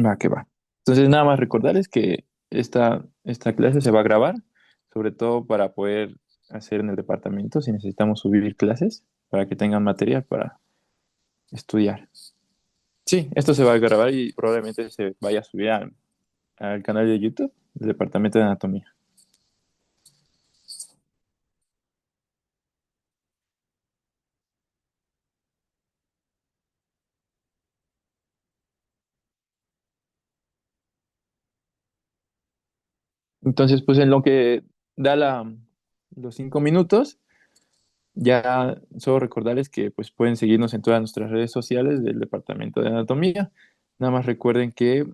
Va, que va. Entonces, nada más recordarles que esta clase se va a grabar, sobre todo para poder hacer en el departamento si necesitamos subir clases, para que tengan material para estudiar. Sí, esto se va a grabar y probablemente se vaya a subir al canal de YouTube del Departamento de Anatomía. Entonces, pues en lo que da los 5 minutos, ya solo recordarles que pues pueden seguirnos en todas nuestras redes sociales del Departamento de Anatomía. Nada más recuerden que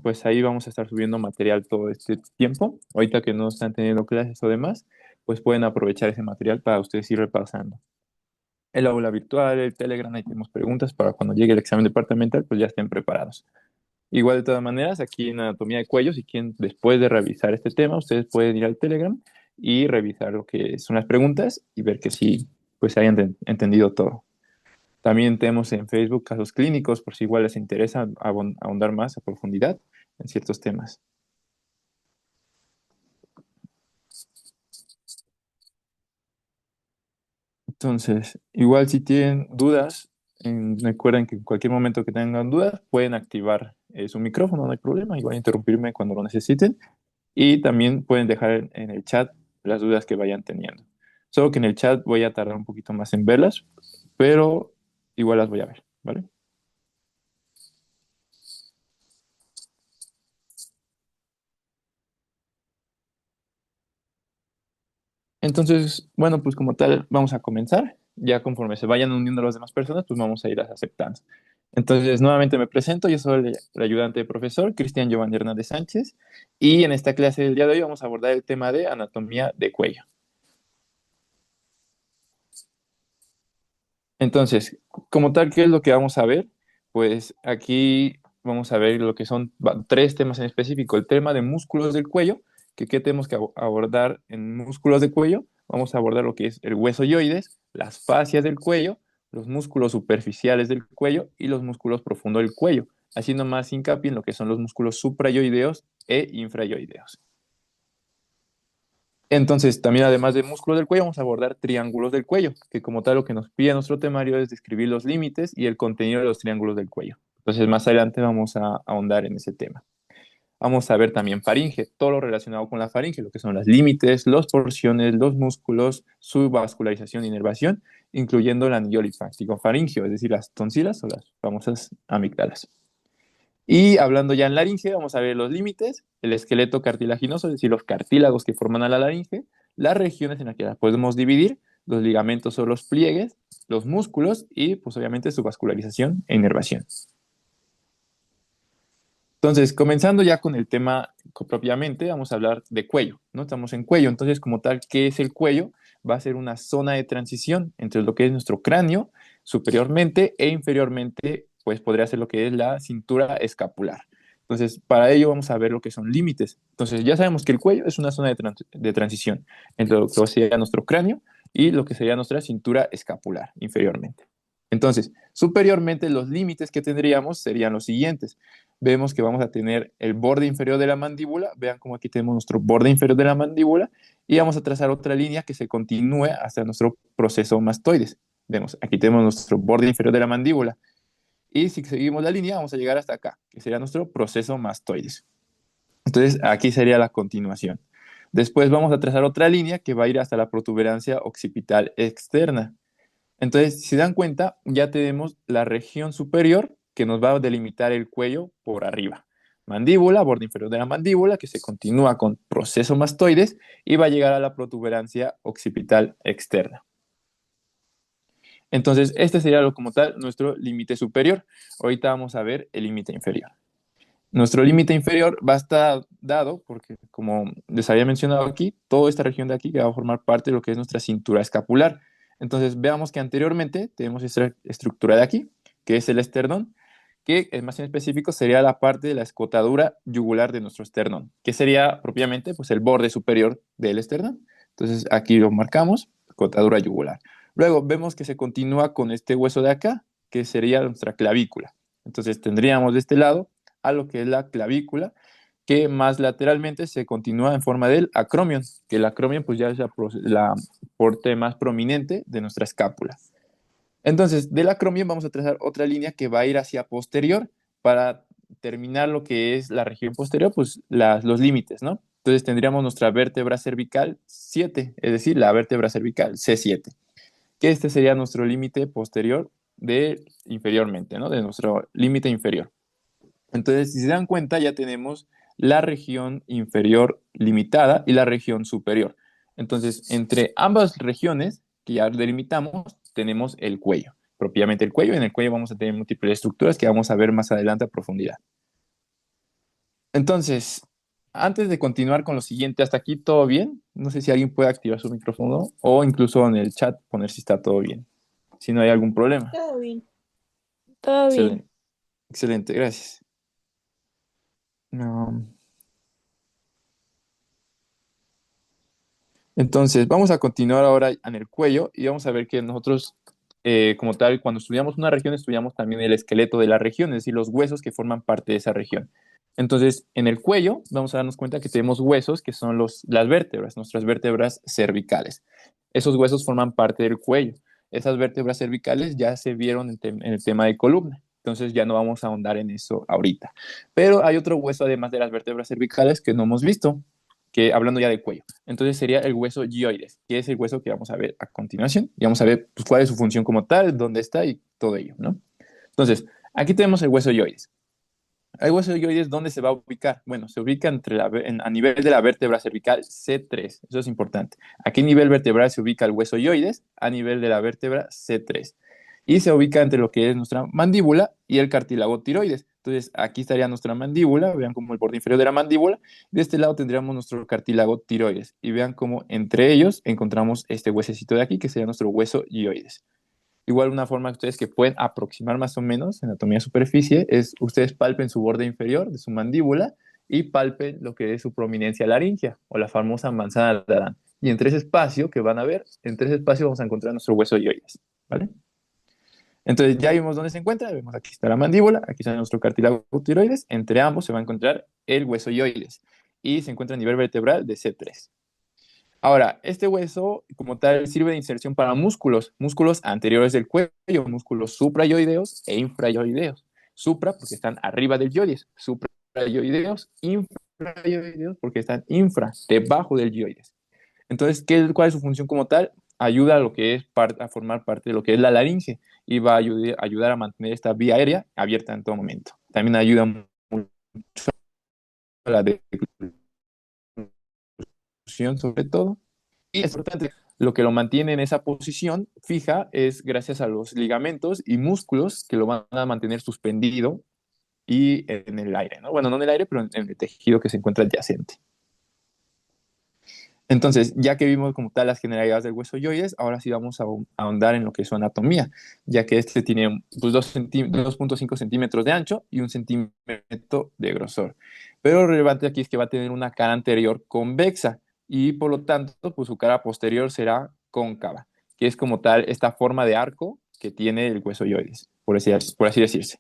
pues ahí vamos a estar subiendo material todo este tiempo. Ahorita que no están teniendo clases o demás, pues pueden aprovechar ese material para ustedes ir repasando. El aula virtual, el Telegram, ahí tenemos preguntas para cuando llegue el examen departamental, pues ya estén preparados. Igual de todas maneras, aquí en Anatomía de Cuello, si quieren, después de revisar este tema, ustedes pueden ir al Telegram y revisar lo que son las preguntas y ver que sí, pues hayan entendido todo. También tenemos en Facebook casos clínicos, por si igual les interesa ahondar más a profundidad en ciertos temas. Entonces, igual si tienen dudas, recuerden que en cualquier momento que tengan dudas, pueden activar su micrófono, no hay problema, igual interrumpirme cuando lo necesiten. Y también pueden dejar en el chat las dudas que vayan teniendo. Solo que en el chat voy a tardar un poquito más en verlas, pero igual las voy a ver, ¿vale? Entonces, bueno, pues como tal, vamos a comenzar. Ya conforme se vayan uniendo las demás personas, pues vamos a ir aceptando. Entonces, nuevamente me presento, yo soy el ayudante de profesor, Cristian Giovanni Hernández Sánchez, y en esta clase del día de hoy vamos a abordar el tema de anatomía de cuello. Entonces, como tal, ¿qué es lo que vamos a ver? Pues aquí vamos a ver lo que son tres temas en específico. El tema de músculos del cuello, que qué tenemos que abordar en músculos del cuello. Vamos a abordar lo que es el hueso yoides, las fascias del cuello, los músculos superficiales del cuello y los músculos profundos del cuello, haciendo más hincapié en lo que son los músculos suprayoideos e infrayoideos. Entonces, también además de músculos del cuello, vamos a abordar triángulos del cuello, que como tal lo que nos pide nuestro temario es describir los límites y el contenido de los triángulos del cuello. Entonces, más adelante vamos a ahondar en ese tema. Vamos a ver también faringe, todo lo relacionado con la faringe, lo que son los límites, las porciones, los músculos, su vascularización e inervación, incluyendo el anillo linfático faríngeo, es decir, las tonsilas o las famosas amígdalas. Y hablando ya en laringe, vamos a ver los límites, el esqueleto cartilaginoso, es decir, los cartílagos que forman a la laringe, las regiones en las que las podemos dividir, los ligamentos o los pliegues, los músculos y, pues obviamente, su vascularización e inervación. Entonces, comenzando ya con el tema propiamente, vamos a hablar de cuello, ¿no? Estamos en cuello, entonces, como tal, ¿qué es el cuello? Va a ser una zona de transición entre lo que es nuestro cráneo superiormente e inferiormente, pues podría ser lo que es la cintura escapular. Entonces, para ello vamos a ver lo que son límites. Entonces, ya sabemos que el cuello es una zona de transición entre lo que sería nuestro cráneo y lo que sería nuestra cintura escapular inferiormente. Entonces, superiormente los límites que tendríamos serían los siguientes. Vemos que vamos a tener el borde inferior de la mandíbula, vean cómo aquí tenemos nuestro borde inferior de la mandíbula, y vamos a trazar otra línea que se continúe hasta nuestro proceso mastoides. Vemos, aquí tenemos nuestro borde inferior de la mandíbula, y si seguimos la línea vamos a llegar hasta acá, que sería nuestro proceso mastoides. Entonces, aquí sería la continuación. Después vamos a trazar otra línea que va a ir hasta la protuberancia occipital externa. Entonces, si se dan cuenta, ya tenemos la región superior que nos va a delimitar el cuello por arriba. Mandíbula, borde inferior de la mandíbula, que se continúa con proceso mastoides y va a llegar a la protuberancia occipital externa. Entonces, este sería lo como tal nuestro límite superior. Ahorita vamos a ver el límite inferior. Nuestro límite inferior va a estar dado porque, como les había mencionado aquí, toda esta región de aquí que va a formar parte de lo que es nuestra cintura escapular. Entonces, veamos que anteriormente tenemos esta estructura de aquí, que es el esternón, que más en específico sería la parte de la escotadura yugular de nuestro esternón, que sería propiamente pues, el borde superior del esternón. Entonces, aquí lo marcamos, escotadura yugular. Luego vemos que se continúa con este hueso de acá, que sería nuestra clavícula. Entonces, tendríamos de este lado a lo que es la clavícula, que más lateralmente se continúa en forma del acromion, que el acromion pues ya es la parte más prominente de nuestra escápula. Entonces, del acromion vamos a trazar otra línea que va a ir hacia posterior para terminar lo que es la región posterior, pues los límites, ¿no? Entonces tendríamos nuestra vértebra cervical 7, es decir, la vértebra cervical C7, que este sería nuestro límite posterior de inferiormente, ¿no? De nuestro límite inferior. Entonces, si se dan cuenta, ya tenemos la región inferior limitada y la región superior. Entonces, entre ambas regiones que ya delimitamos, tenemos el cuello, propiamente el cuello. En el cuello vamos a tener múltiples estructuras que vamos a ver más adelante a profundidad. Entonces, antes de continuar con lo siguiente, hasta aquí todo bien. No sé si alguien puede activar su micrófono o incluso en el chat poner si está todo bien, si no hay algún problema. Todo bien. Todo bien. Excelente, excelente, gracias. No. Entonces, vamos a continuar ahora en el cuello y vamos a ver que nosotros, como tal, cuando estudiamos una región, estudiamos también el esqueleto de la región, es decir, los huesos que forman parte de esa región. Entonces, en el cuello vamos a darnos cuenta que tenemos huesos que son las vértebras, nuestras vértebras cervicales. Esos huesos forman parte del cuello. Esas vértebras cervicales ya se vieron en el tema de columna. Entonces ya no vamos a ahondar en eso ahorita. Pero hay otro hueso además de las vértebras cervicales que no hemos visto, que hablando ya del cuello. Entonces sería el hueso gioides, que es el hueso que vamos a ver a continuación. Y vamos a ver pues, cuál es su función como tal, dónde está y todo ello, ¿no? Entonces, aquí tenemos el hueso gioides. El hueso gioides, ¿dónde se va a ubicar? Bueno, se ubica a nivel de la vértebra cervical C3. Eso es importante. ¿A qué nivel vertebral se ubica el hueso gioides? A nivel de la vértebra C3. Y se ubica entre lo que es nuestra mandíbula y el cartílago tiroides. Entonces, aquí estaría nuestra mandíbula, vean como el borde inferior de la mandíbula. De este lado tendríamos nuestro cartílago tiroides. Y vean cómo entre ellos encontramos este huesecito de aquí, que sería nuestro hueso gioides. Igual una forma que ustedes que pueden aproximar más o menos en anatomía de superficie es ustedes palpen su borde inferior de su mandíbula y palpen lo que es su prominencia laringea o la famosa manzana de Adán. Y entre ese espacio que van a ver, entre ese espacio vamos a encontrar nuestro hueso gioides, ¿vale? Entonces ya vimos dónde se encuentra, vemos aquí está la mandíbula, aquí está nuestro cartílago tiroides, entre ambos se va a encontrar el hueso gioides y se encuentra a nivel vertebral de C3. Ahora, este hueso como tal sirve de inserción para músculos anteriores del cuello, músculos suprayoideos e infrayoideos. Supra porque están arriba del yoides, suprayoideos, infrayoideos porque están debajo del yoides. Entonces, ¿cuál es su función como tal? Ayuda a lo que es a formar parte de lo que es la laringe y va a ayudar a mantener esta vía aérea abierta en todo momento. También ayuda mucho a la deglución sobre todo. Y es importante, lo que lo mantiene en esa posición fija es gracias a los ligamentos y músculos que lo van a mantener suspendido y en el aire, ¿no? Bueno, no en el aire, pero en el tejido que se encuentra adyacente. Entonces, ya que vimos como tal las generalidades del hueso yoides, ahora sí vamos a ahondar en lo que es su anatomía, ya que este tiene pues, 2.5 centímetros de ancho y 1 centímetro de grosor. Pero lo relevante aquí es que va a tener una cara anterior convexa y por lo tanto pues, su cara posterior será cóncava, que es como tal esta forma de arco que tiene el hueso yoides, por así decirse.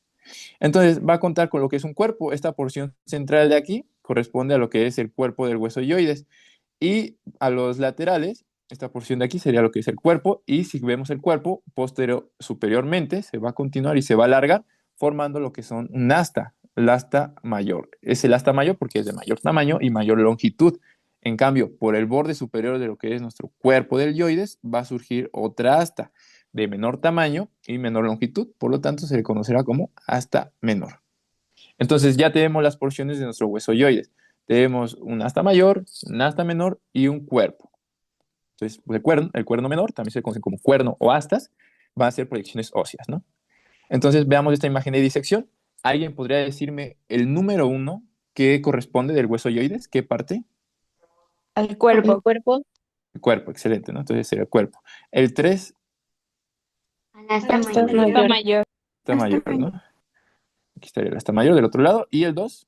Entonces va a contar con lo que es un cuerpo. Esta porción central de aquí corresponde a lo que es el cuerpo del hueso yoides. Y a los laterales, esta porción de aquí sería lo que es el cuerpo. Y si vemos el cuerpo, superiormente se va a continuar y se va a alargar, formando lo que son un asta, el asta mayor. Es el asta mayor porque es de mayor tamaño y mayor longitud. En cambio, por el borde superior de lo que es nuestro cuerpo del yoides, va a surgir otra asta de menor tamaño y menor longitud. Por lo tanto, se le conocerá como asta menor. Entonces, ya tenemos las porciones de nuestro hueso yoides. Tenemos un asta mayor, un asta menor y un cuerpo. Entonces, el cuerno menor, también se conoce como cuerno o astas, van a ser proyecciones óseas, ¿no? Entonces, veamos esta imagen de disección. ¿Alguien podría decirme el número 1 que corresponde del hueso yoides? ¿Qué parte? Al cuerpo. El cuerpo El cuerpo, excelente, ¿no? Entonces sería el cuerpo. El 3 hasta Asta mayor. mayor. Mayor. está mayor, ¿no? Aquí estaría el asta mayor del otro lado. ¿Y el 2?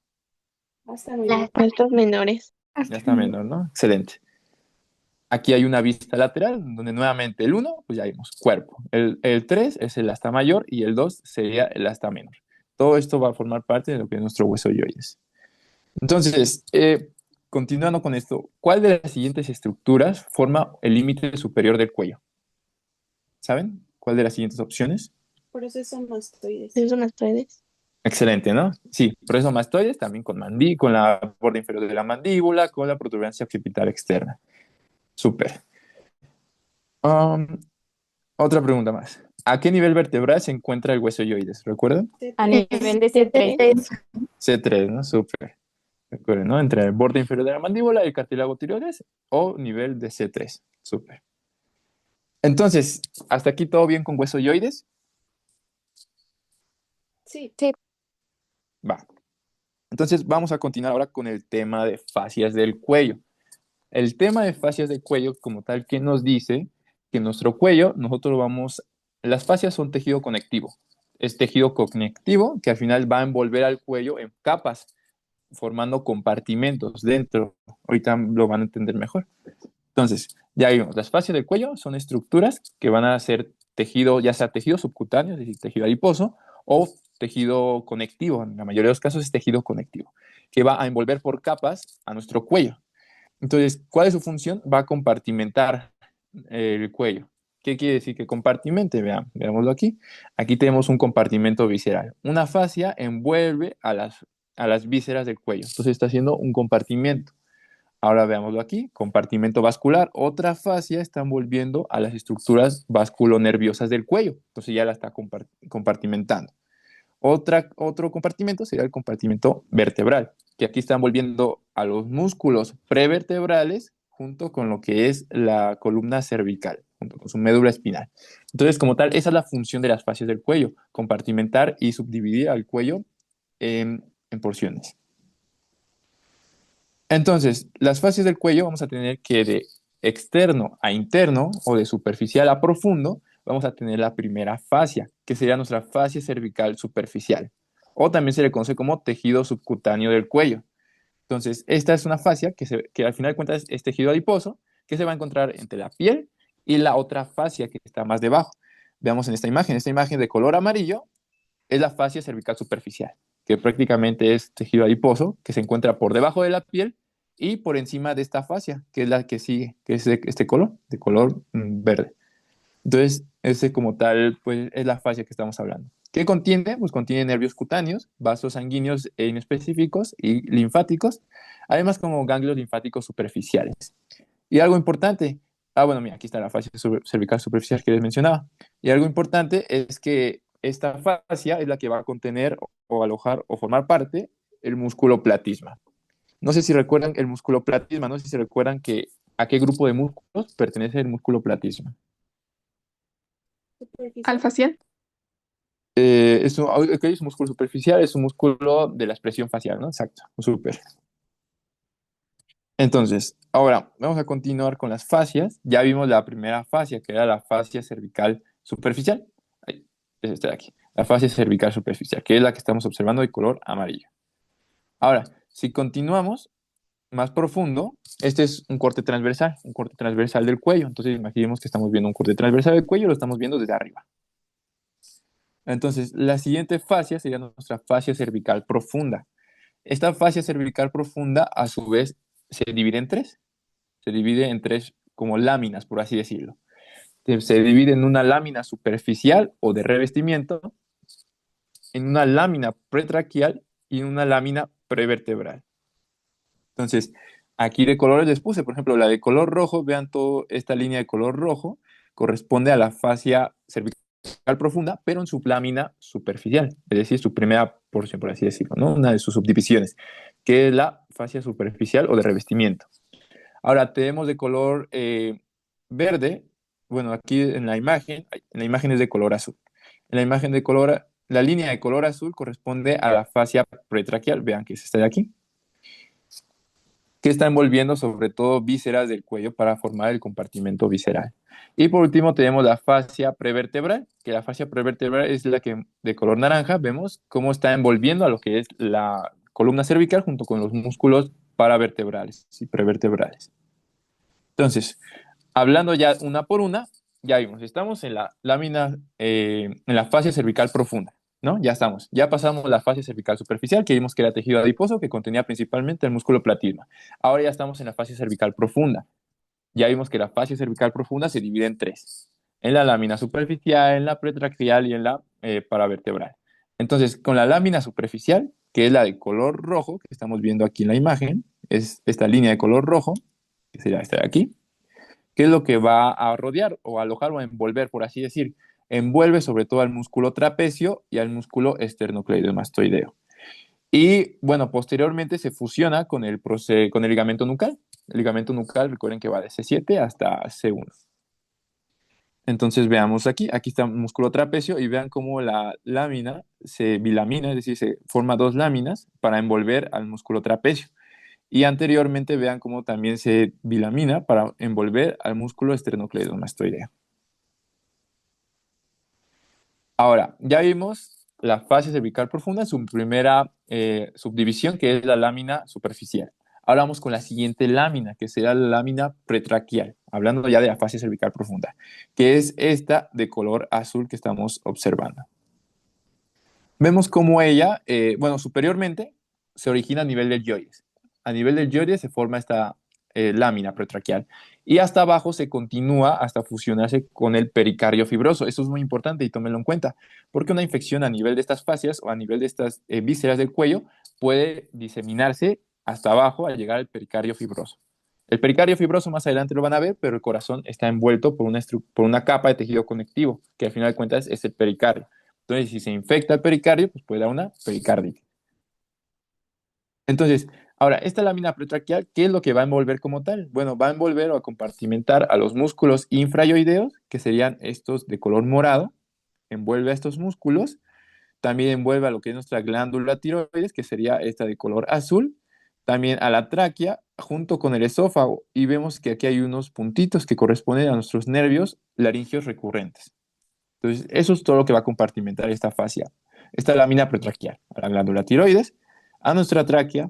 Las Astas menores. Ya está menor, ¿no? Excelente. Aquí hay una vista lateral, donde nuevamente el 1, pues ya vimos, cuerpo. El 3 es el asta mayor y el 2 sería el asta menor. Todo esto va a formar parte de lo que es nuestro hueso yoides. Entonces, continuando con esto, ¿cuál de las siguientes estructuras forma el límite superior del cuello? ¿Saben? ¿Cuál de las siguientes opciones? Proceso mastoides. ¿Es mastoides? Excelente, ¿no? Sí, por eso mastoides, también con la borde inferior de la mandíbula, con la protuberancia occipital externa. Súper. Um, Otra pregunta más. ¿A qué nivel vertebral se encuentra el hueso yoides? ¿Recuerdan? A nivel de C3. C3, ¿no? Súper. Recuerden, ¿no? Entre el borde inferior de la mandíbula y el cartílago tiroides o nivel de C3. Súper. Entonces, ¿hasta aquí todo bien con hueso yoides? Sí. Va. Entonces, vamos a continuar ahora con el tema de fascias del cuello. El tema de fascias del cuello, como tal, que nos dice que nuestro cuello, las fascias son tejido conectivo. Es tejido conectivo que al final va a envolver al cuello en capas, formando compartimentos dentro. Ahorita lo van a entender mejor. Entonces, ya vimos, las fascias del cuello son estructuras que van a ser tejido, ya sea tejido subcutáneo, es decir, tejido adiposo, o tejido conectivo. En la mayoría de los casos es tejido conectivo, que va a envolver por capas a nuestro cuello. Entonces, ¿cuál es su función? Va a compartimentar el cuello. ¿Qué quiere decir que compartimente? Veámoslo aquí. Aquí tenemos un compartimento visceral. Una fascia envuelve a las vísceras del cuello. Entonces está haciendo un compartimento. Ahora veámoslo aquí. Compartimento vascular. Otra fascia está envolviendo a las estructuras vasculonerviosas del cuello. Entonces ya la está compartimentando. Otro compartimento sería el compartimento vertebral, que aquí están volviendo a los músculos prevertebrales junto con lo que es la columna cervical, junto con su médula espinal. Entonces, como tal, esa es la función de las fascias del cuello, compartimentar y subdividir al cuello en porciones. Entonces, las fascias del cuello vamos a tener que de externo a interno o de superficial a profundo, vamos a tener la primera fascia, que sería nuestra fascia cervical superficial, o también se le conoce como tejido subcutáneo del cuello. Entonces, esta es una fascia que al final de cuentas es tejido adiposo, que se va a encontrar entre la piel y la otra fascia que está más debajo. Veamos en esta imagen de color amarillo, es la fascia cervical superficial, que prácticamente es tejido adiposo, que se encuentra por debajo de la piel y por encima de esta fascia, que es la que sigue, que es de este color, de color verde. Entonces, ese como tal, pues es la fascia que estamos hablando. ¿Qué contiene? Pues contiene nervios cutáneos, vasos sanguíneos inespecíficos y linfáticos, además como ganglios linfáticos superficiales. Y algo importante, bueno, mira, aquí está la fascia cervical superficial que les mencionaba. Y algo importante es que esta fascia es la que va a contener o alojar o formar parte el músculo platisma. No sé si recuerdan el músculo platisma, no sé si recuerdan que a qué grupo de músculos pertenece el músculo platisma. Al facial. Es un músculo superficial, es un músculo de la expresión facial, ¿no? Exacto, súper. Entonces, ahora vamos a continuar con las fascias. Ya vimos la primera fascia, que era la fascia cervical superficial. Ahí, es esta de aquí. La fascia cervical superficial, que es la que estamos observando de color amarillo. Ahora, si continuamos más profundo, este es un corte transversal del cuello. Entonces, imaginemos que estamos viendo un corte transversal del cuello, lo estamos viendo desde arriba. Entonces, la siguiente fascia sería nuestra fascia cervical profunda. Esta fascia cervical profunda, a su vez, se divide en tres. Se divide en tres como láminas, por así decirlo. Se divide en una lámina superficial o de revestimiento, en una lámina pretraquial y en una lámina prevertebral. Entonces, aquí de colores les puse, por ejemplo, la de color rojo, vean toda esta línea de color rojo, corresponde a la fascia cervical profunda, pero en su lámina superficial, es decir, su primera porción, por así decirlo, ¿no? Una de sus subdivisiones, que es la fascia superficial o de revestimiento. Ahora tenemos de color verde, bueno, aquí en la imagen es de color azul. En la imagen de color, la línea de color azul corresponde a la fascia pretraquial, vean que es esta de aquí, que está envolviendo sobre todo vísceras del cuello para formar el compartimento visceral. Y por último tenemos la fascia prevertebral, que la fascia prevertebral es la que de color naranja vemos cómo está envolviendo a lo que es la columna cervical junto con los músculos paravertebrales y prevertebrales. Entonces, hablando ya una por una, ya vimos, estamos en la lámina, en la fascia cervical profunda. ¿no? Ya estamos. Ya pasamos la fascia cervical superficial, que vimos que era tejido adiposo, que contenía principalmente el músculo platisma. Ahora ya estamos en la fascia cervical profunda. Ya vimos que la fascia cervical profunda se divide en tres: en la lámina superficial, en la pretraquial y en la paravertebral. Entonces, con la lámina superficial, que es la de color rojo, que estamos viendo aquí en la imagen, es esta línea de color rojo, que sería esta de aquí, que es lo que va a rodear o a alojar o a envolver, por así decir. Envuelve sobre todo al músculo trapecio y al músculo esternocleidomastoideo. Y bueno, posteriormente se fusiona con el ligamento nucal. El ligamento nucal, recuerden que va de C7 hasta C1. Entonces veamos aquí, aquí está el músculo trapecio y vean cómo la lámina se bilamina, es decir, se forma dos láminas para envolver al músculo trapecio. Y anteriormente vean cómo también se bilamina para envolver al músculo esternocleidomastoideo. Ahora, ya vimos la fascia cervical profunda en su primera subdivisión, que es la lámina superficial. Ahora vamos con la siguiente lámina, que será la lámina pretraquial, hablando ya de la fascia cervical profunda, que es esta de color azul que estamos observando. Vemos cómo ella, bueno, superiormente se origina a nivel del gioides. A nivel del gioides se forma esta lámina pretraquial y hasta abajo se continúa hasta fusionarse con el pericardio fibroso. Esto es muy importante y tómenlo en cuenta, porque una infección a nivel de estas fascias o a nivel de estas vísceras del cuello puede diseminarse hasta abajo al llegar al pericardio fibroso. El pericardio fibroso más adelante lo van a ver, pero el corazón está envuelto por una capa de tejido conectivo, que al final de cuentas es el pericardio. Entonces, si se infecta el pericardio, pues puede dar una pericarditis. Entonces, ahora, esta lámina pretraquial, ¿qué es lo que va a envolver como tal? Bueno, va a envolver o a compartimentar a los músculos infrayoideos, que serían estos de color morado, envuelve a estos músculos, también envuelve a lo que es nuestra glándula tiroides, que sería esta de color azul, también a la tráquea, junto con el esófago, y vemos que aquí hay unos puntitos que corresponden a nuestros nervios laringeos recurrentes. Entonces, eso es todo lo que va a compartimentar esta fascia, esta lámina pretraquial, a la glándula tiroides, a nuestra tráquea,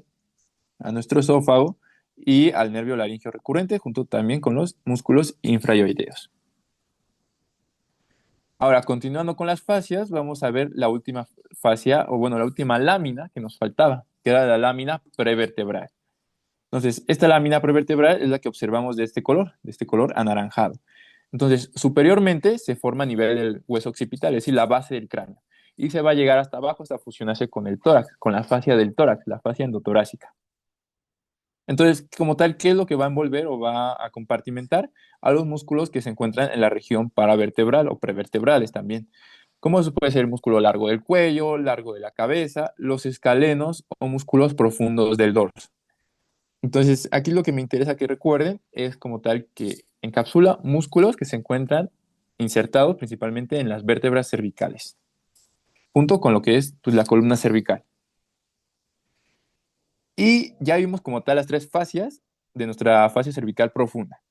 a nuestro esófago y al nervio laríngeo recurrente, junto también con los músculos infrayoideos. Ahora, continuando con las fascias, vamos a ver la última fascia, o bueno, la última lámina que nos faltaba, que era la lámina prevertebral. Entonces, esta lámina prevertebral es la que observamos de este color anaranjado. Entonces, superiormente se forma a nivel del hueso occipital, es decir, la base del cráneo, y se va a llegar hasta abajo hasta fusionarse con el tórax, con la fascia del tórax, la fascia endotorácica. Entonces, como tal, ¿qué es lo que va a envolver o va a compartimentar? A los músculos que se encuentran en la región paravertebral o prevertebrales también. Como eso puede ser el músculo largo del cuello, largo de la cabeza, los escalenos o músculos profundos del dorso. Entonces, aquí lo que me interesa que recuerden es como tal que encapsula músculos que se encuentran insertados principalmente en las vértebras cervicales, junto con lo que es pues, la columna cervical. Y ya vimos como tal las tres fascias de nuestra fascia cervical profunda.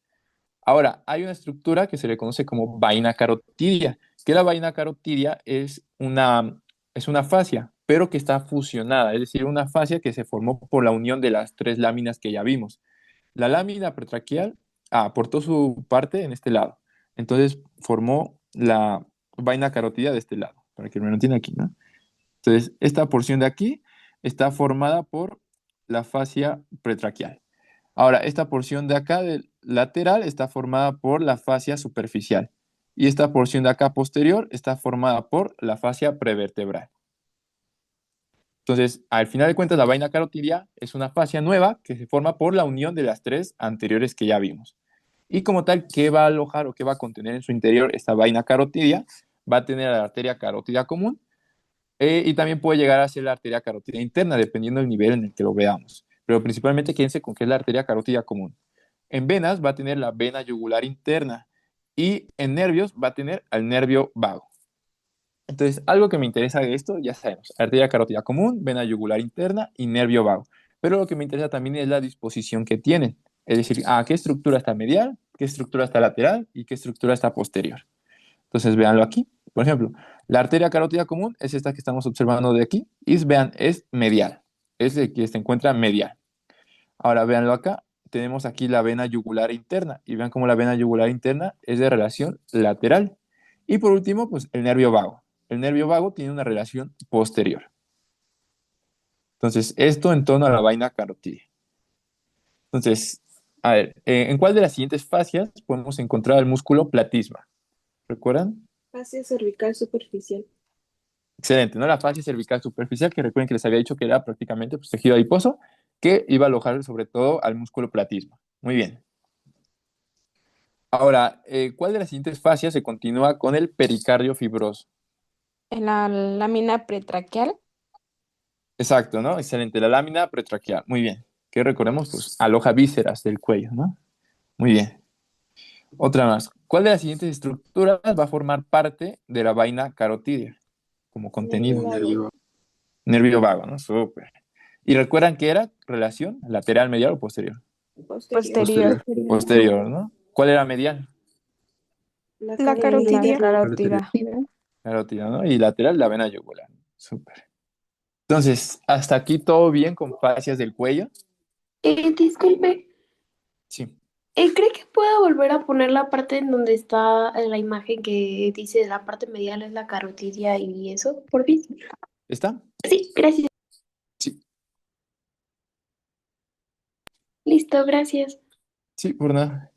Ahora, hay una estructura que se le conoce como vaina carotidia, que la vaina carotidia es una fascia, pero que está fusionada, es decir, una fascia que se formó por la unión de las tres láminas que ya vimos. La lámina pretraquial aportó su parte en este lado, entonces formó la vaina carotidia de este lado, para que me lo entiendan aquí, ¿no? Entonces, esta porción de aquí está formada por la fascia pretraquial. Ahora, esta porción de acá del lateral está formada por la fascia superficial y esta porción de acá posterior está formada por la fascia prevertebral. Entonces, al final de cuentas, la vaina carotidia es una fascia nueva que se forma por la unión de las tres anteriores que ya vimos. Y como tal, ¿qué va a alojar o qué va a contener en su interior esta vaina carotidia? Va a tener la arteria carótida común y también puede llegar a ser la arteria carótida interna, dependiendo del nivel en el que lo veamos. Pero principalmente quédense con qué es la arteria carótida común. En venas va a tener la vena yugular interna y en nervios va a tener al nervio vago. Entonces, algo que me interesa de esto, ya sabemos, arteria carótida común, vena yugular interna y nervio vago. Pero lo que me interesa también es la disposición que tienen. Es decir, qué estructura está medial, qué estructura está lateral y qué estructura está posterior. Entonces, véanlo aquí. Por ejemplo, la arteria carótida común es esta que estamos observando de aquí. Y vean, es medial. Es de que se encuentra medial. Ahora, véanlo acá. Tenemos aquí la vena yugular interna. Y vean cómo la vena yugular interna es de relación lateral. Y por último, pues el nervio vago. el nervio vago tiene una relación posterior. Entonces, esto en torno a la vaina carotidia. Entonces, a ver, ¿en cuál de las siguientes fascias podemos encontrar el músculo platisma? ¿Recuerdan? Fascia cervical superficial. Excelente, ¿no? La fascia cervical superficial, que recuerden que les había dicho que era prácticamente pues, tejido adiposo, que iba a alojar sobre todo al músculo platisma. Muy bien. Ahora, ¿cuál de las siguientes fascias se continúa con el pericardio fibroso? En la lámina pretraqueal. Exacto, ¿no? Excelente, la lámina pretraqueal. Muy bien. Que recordemos, pues, aloja vísceras del cuello, ¿no? Muy bien. Otra más. ¿Cuál de las siguientes estructuras va a formar parte de la vaina carotidia como contenido? Nervio vago, ¿no? Súper. ¿Y recuerdan que era relación lateral, medial o posterior? Posterior. Posterior, ¿no? ¿Cuál era medial? La carotidia. Carótida, ¿no? Y lateral, la vena yugular. Súper. Entonces, hasta aquí todo bien con fascias del cuello. Disculpe, Sí. ¿cree que pueda volver a poner la parte en donde está la imagen que dice la parte medial es la carotidia y eso? Por fin. ¿Está? Sí, gracias. Sí. Listo, gracias. Sí, por nada.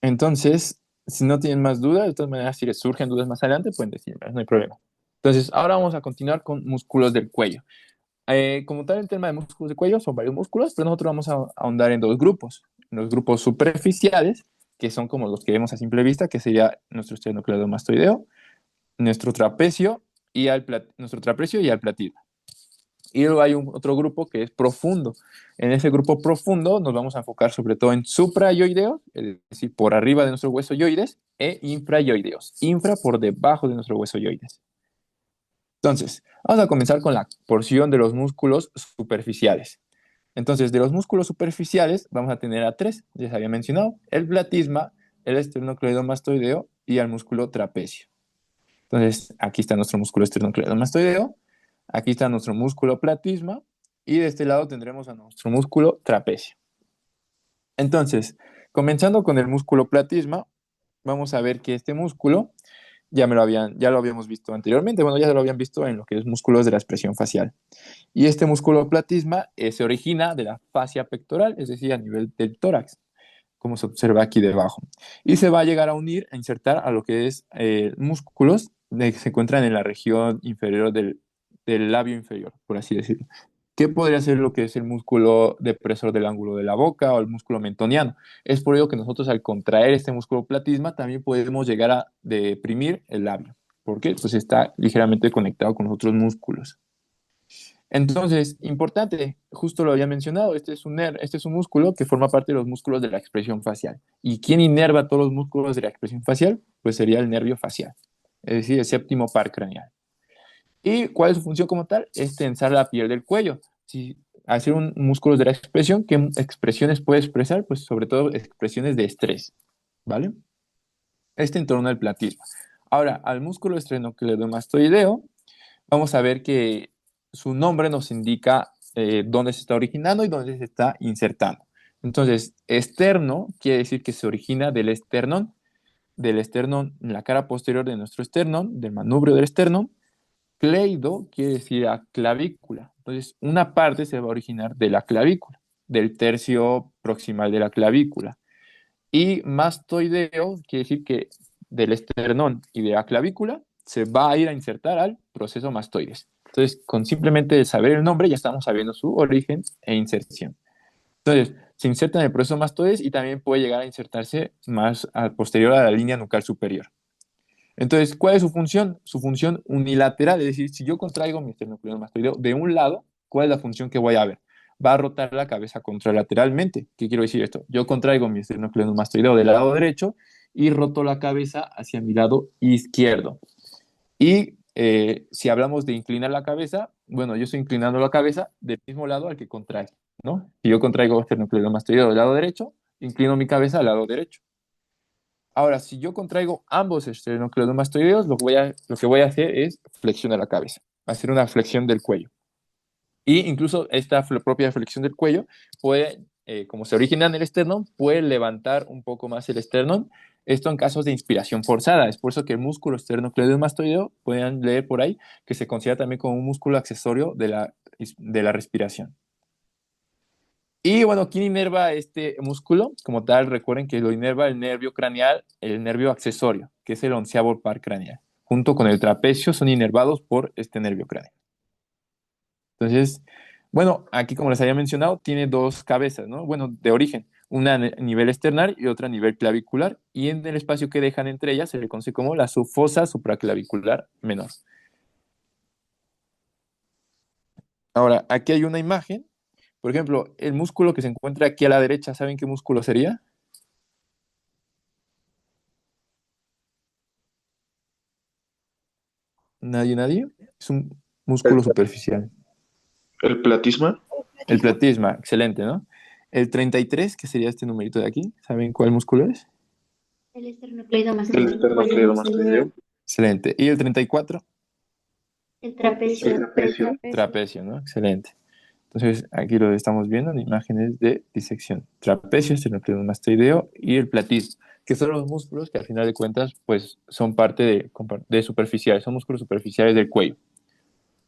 Entonces, si no tienen más dudas, de todas maneras, si les surgen dudas más adelante, pueden decirme, no hay problema. Entonces, ahora vamos a continuar con músculos del cuello. Como tal, el tema de músculos del cuello son varios músculos, pero nosotros vamos a ahondar en dos grupos. En los grupos superficiales, que son como los que vemos a simple vista, que sería nuestro esternocleidomastoideo, nuestro trapecio nuestro trapecio y al platillo. Y luego hay otro grupo que es profundo. En ese grupo profundo nos vamos a enfocar sobre todo en suprayoideos, es decir, por arriba de nuestro hueso yoides, e infrayoideos, infra por debajo de nuestro hueso yoides. Entonces, vamos a comenzar con la porción de los músculos superficiales. Entonces, de los músculos superficiales vamos a tener a tres, ya se había mencionado, el platisma, el esternocleidomastoideo y el músculo trapecio. Entonces, aquí está nuestro músculo esternocleidomastoideo, aquí está nuestro músculo platisma y de este lado tendremos a nuestro músculo trapecio. Entonces, comenzando con el músculo platisma, vamos a ver que este músculo ya lo habíamos visto anteriormente, bueno, ya lo habían visto en lo que es músculos de la expresión facial. Y este músculo platisma se origina de la fascia pectoral, es decir, a nivel del tórax, como se observa aquí debajo. Y se va a llegar a unir, a insertar a lo que es músculos que se encuentran en la región inferior del labio inferior, por así decirlo. ¿Qué podría ser lo que es el músculo depresor del ángulo de la boca o el músculo mentoniano? Es por ello que nosotros al contraer este músculo platisma también podemos llegar a deprimir el labio. ¿Por qué? Pues está ligeramente conectado con los otros músculos. Entonces, importante, justo lo había mencionado, este es un músculo que forma parte de los músculos de la expresión facial. ¿Y quién inerva todos los músculos de la expresión facial? Pues sería el nervio facial, es decir, el séptimo par craneal. ¿Y cuál es su función como tal? Es tensar la piel del cuello. Si hacer un músculo de la expresión, ¿qué expresiones puede expresar? Pues sobre todo expresiones de estrés, ¿vale? Este en torno al platismo. Ahora, al músculo esternocleidomastoideo, vamos a ver que su nombre nos indica dónde se está originando y dónde se está insertando. Entonces, externo quiere decir que se origina del esternón en la cara posterior de nuestro esternón, del manubrio del esternón. Cleido quiere decir a clavícula. Entonces, una parte se va a originar de la clavícula, del tercio proximal de la clavícula. Y mastoideo quiere decir que del esternón y de la clavícula se va a ir a insertar al proceso mastoides. Entonces, con simplemente saber el nombre ya estamos sabiendo su origen e inserción. Entonces, se inserta en el proceso mastoides y también puede llegar a insertarse más al posterior a la línea nucal superior. Entonces, ¿cuál es su función? Su función unilateral, es decir, si yo contraigo mi esternocleidomastoideo de un lado, ¿cuál es la función que voy a ver? Va a rotar la cabeza contralateralmente. ¿Qué quiero decir esto? Yo contraigo mi esternocleidomastoideo del lado derecho y roto la cabeza hacia mi lado izquierdo. Y si hablamos de inclinar la cabeza, bueno, yo estoy inclinando la cabeza del mismo lado al que contrae, ¿no? Si yo contraigo esternocleidomastoideo del lado derecho, inclino mi cabeza al lado derecho. Ahora, si yo contraigo ambos esternocleidomastoideos, lo que voy a hacer es flexionar la cabeza, hacer una flexión del cuello. Y incluso esta propia flexión del cuello puede, como se origina en el esternón, puede levantar un poco más el esternón Esto en casos de inspiración forzada. Es por eso que el músculo esternocleidomastoideo, pueden leer por ahí, que se considera también como un músculo accesorio de la respiración. Y bueno, ¿quién inerva este músculo? Como tal, recuerden que lo inerva el nervio craneal, el nervio accesorio, que es el onceavo par craneal. Junto con el trapecio son inervados por este nervio craneal. Entonces, bueno, aquí como les había mencionado, tiene dos cabezas, ¿no? Bueno, de origen, una a nivel externar y otra a nivel clavicular, y en el espacio que dejan entre ellas se le conoce como la subfosa supraclavicular menor. Ahora, aquí hay una imagen. Por ejemplo, el músculo que se encuentra aquí a la derecha, ¿saben qué músculo sería? ¿Nadie, nadie? Es un El, músculo superficial. el platisma. El platisma, excelente, ¿no? El 33, que sería este numerito de aquí, ¿saben cuál músculo es? El El esternocleidomastoideo. esternocleidomastoideo. Excelente. ¿Y el 34? El trapecio. El trapecio. Trapecio, ¿no? Excelente. Entonces, aquí lo estamos viendo en imágenes de disección. Trapecio, esternocleidomastoideo y el platismo, que son los músculos que al final de cuentas, pues, son parte de superficiales, son músculos superficiales del cuello.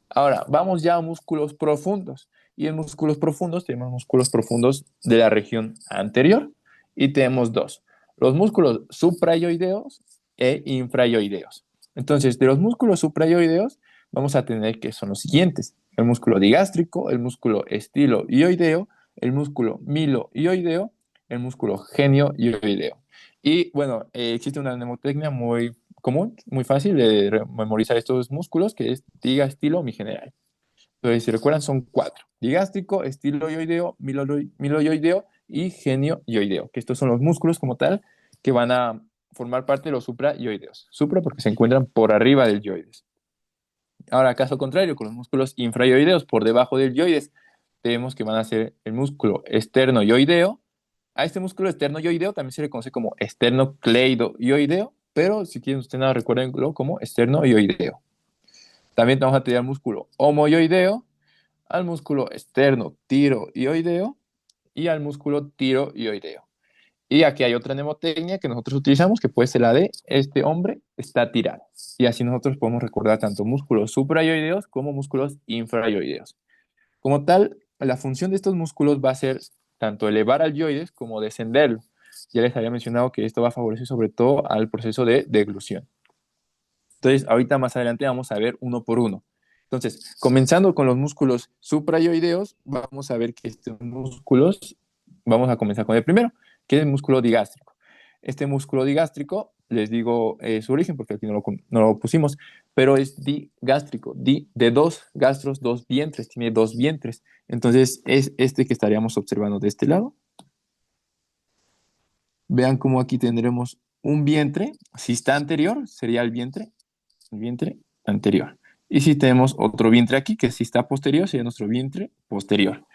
Ahora, vamos ya a músculos profundos. Y en músculos profundos tenemos músculos profundos de la región anterior y tenemos dos, los músculos suprayoideos e infrayoideos. Entonces, de los músculos suprayoideos vamos a tener que son los siguientes: el músculo digástrico, el músculo estiloioideo, el músculo miloioideo, el músculo genioioideo. Y bueno, existe una mnemotecnia muy común, muy fácil de memorizar estos músculos, que es diga, estilo, mi general. Entonces, si recuerdan, son cuatro: digástrico, estiloioideo, miloioideo y genioioideo, que estos son los músculos como tal que van a formar parte de los suprayoideos. Supra porque se encuentran por arriba del yoides. Ahora, caso contrario, con los músculos infrayoideos por debajo del yoides, tenemos que van a ser el músculo esternoioideo. A este músculo esternoioideo también se le conoce como esternocleidoioideo, pero si quieren ustedes nada, recuérdenlo como esternoioideo. También vamos a tener al músculo homoioideo, al músculo esternotiroioideo y al músculo tiroioideo. Y aquí hay otra mnemotecnia que nosotros utilizamos, que puede ser la de este hombre está tirado. Y así nosotros podemos recordar tanto músculos suprayoideos como músculos infrayoideos. Como tal, la función de estos músculos va a ser tanto elevar al yoides como descenderlo. Ya les había mencionado que esto va a favorecer sobre todo al proceso de deglución. Entonces, ahorita más adelante vamos a ver uno por uno. Entonces, comenzando con los músculos suprayoideos, vamos a ver que estos músculos, vamos a comenzar con el primero, que es el músculo digástrico. Este músculo digástrico, les digo su origen porque aquí no lo pusimos, pero es digástrico, de dos gastros, dos vientres, tiene dos vientres. Entonces, es este que estaríamos observando de este lado. Vean cómo aquí tendremos un vientre. Si está anterior, sería el vientre anterior. Y si tenemos otro vientre aquí, que si está posterior, sería nuestro vientre posterior.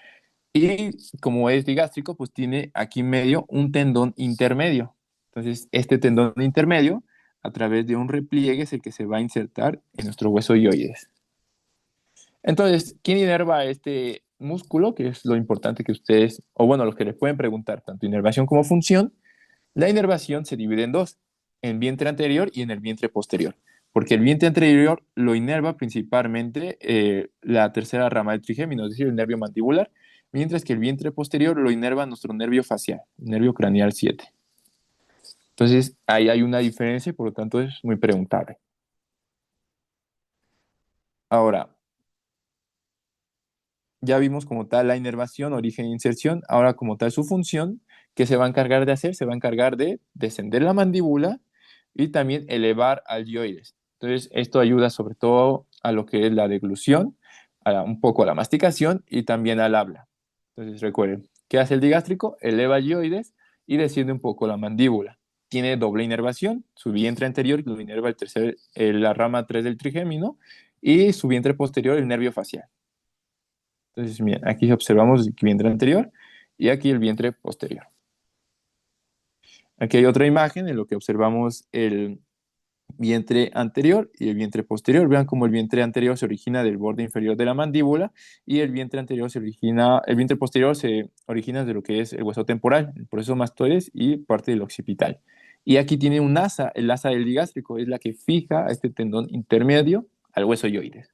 Y como es digástrico, pues tiene aquí en medio un tendón intermedio. Entonces, este tendón intermedio, a través de un repliegue, es el que se va a insertar en nuestro hueso ioides. Entonces, ¿quién inerva este músculo? Que es lo importante que ustedes, o bueno, los que les pueden preguntar, tanto inervación como función. La inervación se divide en dos, en vientre anterior y en el vientre posterior, porque el vientre anterior lo inerva principalmente la tercera rama del trigémino, es decir, el nervio mandibular, mientras que el vientre posterior lo inerva nuestro nervio facial, el nervio craneal 7. Entonces, ahí hay una diferencia y por lo tanto es muy preguntable. Ahora, ya vimos como tal la inervación, origen e inserción. Ahora como tal su función, ¿qué se va a encargar de hacer? Se va a encargar de descender la mandíbula y también elevar al yoides. Entonces esto ayuda sobre todo a lo que es la deglución, un poco a la masticación y también al habla. Entonces recuerden, ¿qué hace el digástrico? Eleva el yoides y desciende un poco la mandíbula. Tiene doble inervación, su vientre anterior lo inerva la rama 3 del trigémino y su vientre posterior el nervio facial. Entonces, miren, aquí observamos el vientre anterior y aquí el vientre posterior. Aquí hay otra imagen en lo que observamos el vientre anterior y el vientre posterior. Vean cómo el vientre anterior se origina del borde inferior de la mandíbula y el vientre posterior se origina de lo que es el hueso temporal, el proceso mastoides y parte del occipital. Y aquí tiene un asa, el asa del digástrico, es la que fija a este tendón intermedio al hueso yoides.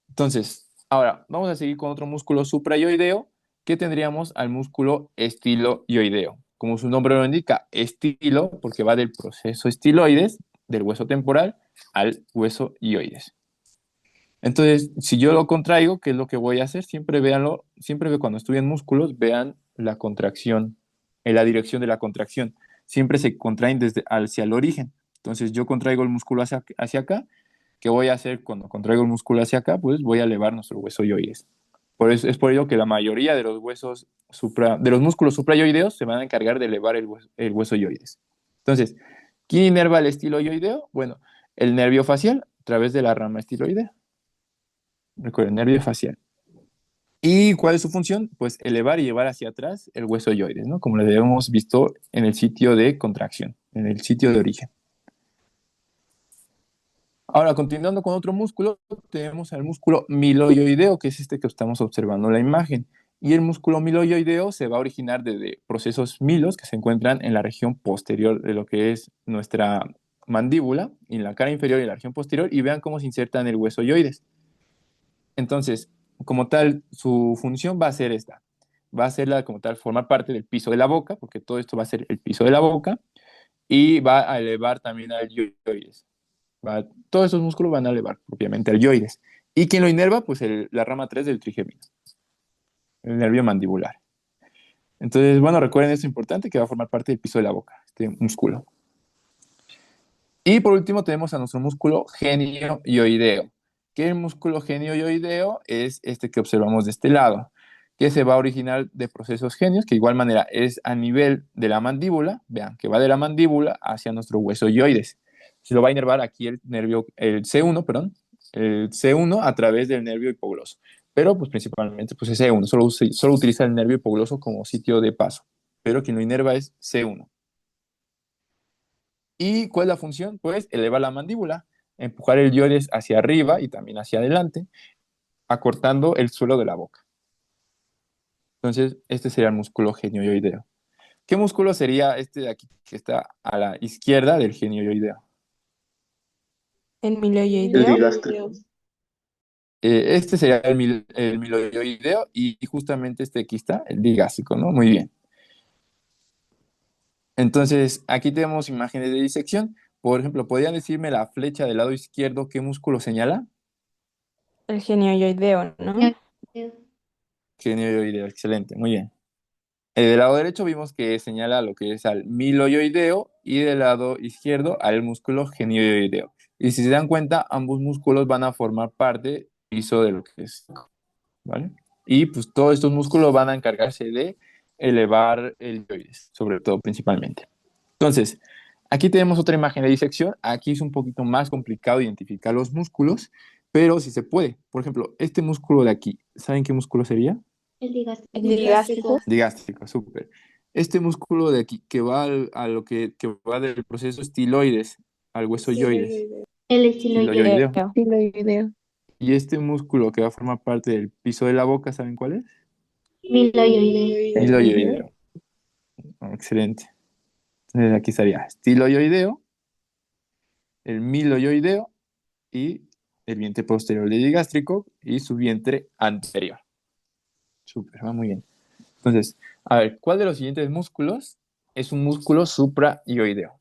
Entonces, ahora vamos a seguir con otro músculo suprayoideo, que tendríamos al músculo estiloyoideo. Como su nombre lo indica, estilo, porque va del proceso estiloides, del hueso temporal, al hueso yoides. Entonces, si yo lo contraigo, ¿qué es lo que voy a hacer? Siempre véanlo, siempre cuando estudien músculos, vean la contracción, en la dirección de la contracción. Siempre se contraen desde hacia el origen. Entonces, yo contraigo el músculo hacia acá. ¿Qué voy a hacer cuando contraigo el músculo hacia acá? Pues voy a elevar nuestro hueso yoides. Es por ello que la mayoría de los de los músculos suprayoideos se van a encargar de elevar el hueso yoides. Entonces, ¿quién inerva el estiloyoideo? Bueno, el nervio facial a través de la rama estiloidea. Recuerden, nervio facial. ¿Y cuál es su función? Pues elevar y llevar hacia atrás el hueso yoides, ¿no? Como lo habíamos visto en el sitio de contracción, en el sitio de origen. Ahora, continuando con otro músculo, tenemos al músculo miloioideo, que es este que estamos observando en la imagen. Y el músculo miloioideo se va a originar de procesos milos que se encuentran en la región posterior de lo que es nuestra mandíbula, en la cara inferior y en la región posterior, y vean cómo se inserta en el hueso yoides. Entonces, como tal, su función va a ser esta. Va a ser como tal, formar parte del piso de la boca, porque todo esto va a ser el piso de la boca, y va a elevar también al yoides. Todos esos músculos van a elevar propiamente al yoides. ¿Y quién lo inerva? Pues la rama 3 del trigémino, el nervio mandibular. Entonces, bueno, recuerden esto importante, que va a formar parte del piso de la boca, este músculo. Y por último tenemos a nuestro músculo genioioideo, que el músculo genioioideo es este que observamos de este lado, que se va a originar de procesos genios, que de igual manera es a nivel de la mandíbula, vean, que va de la mandíbula hacia nuestro hueso yoides. Se lo va a inervar aquí el C1, perdón, el C1 a través del nervio hipogloso. Pero pues principalmente pues es C1, solo utiliza el nervio hipogloso como sitio de paso, pero quien lo inerva es C1. ¿Y cuál es la función? Pues elevar la mandíbula, empujar el yoides hacia arriba y también hacia adelante, acortando el suelo de la boca. Entonces, este sería el músculo genioioideo. ¿Qué músculo sería este de aquí que está a la izquierda del genioioideo? El El miloioideo. digástrico. Este sería el miloioideo y justamente este aquí está, el digástrico, ¿no? Muy bien. Entonces, aquí tenemos imágenes de disección. Por ejemplo, ¿podrían decirme la flecha del lado izquierdo qué músculo señala? El genioioideo, ¿no? Genioioideo, excelente, muy bien. Del lado derecho vimos que señala lo que es al miloioideo y del lado izquierdo al músculo genioioideo. Y si se dan cuenta, ambos músculos van a formar parte del piso de lo que es, ¿vale? Y pues todos estos músculos van a encargarse de elevar el yoides, sobre todo principalmente. Entonces, aquí tenemos otra imagen de disección. Aquí es un poquito más complicado identificar los músculos, pero sí se puede. Por ejemplo, este músculo de aquí, ¿saben qué músculo sería? El digástrico. El digástrico. Digástrico, súper. Este músculo de aquí que va a lo que va del proceso estiloides al hueso yoides. El estiloideo. Estiloideo. Miloioideo. Y este músculo que va a formar parte del piso de la boca, ¿saben cuál es? Miloioideo. Miloioideo. Excelente. Entonces aquí estaría estiloioideo, el miloioideo y el vientre posterior del digástrico y su vientre anterior. Súper, va muy bien. Entonces, a ver, ¿cuál de los siguientes músculos es un músculo suprayoideo?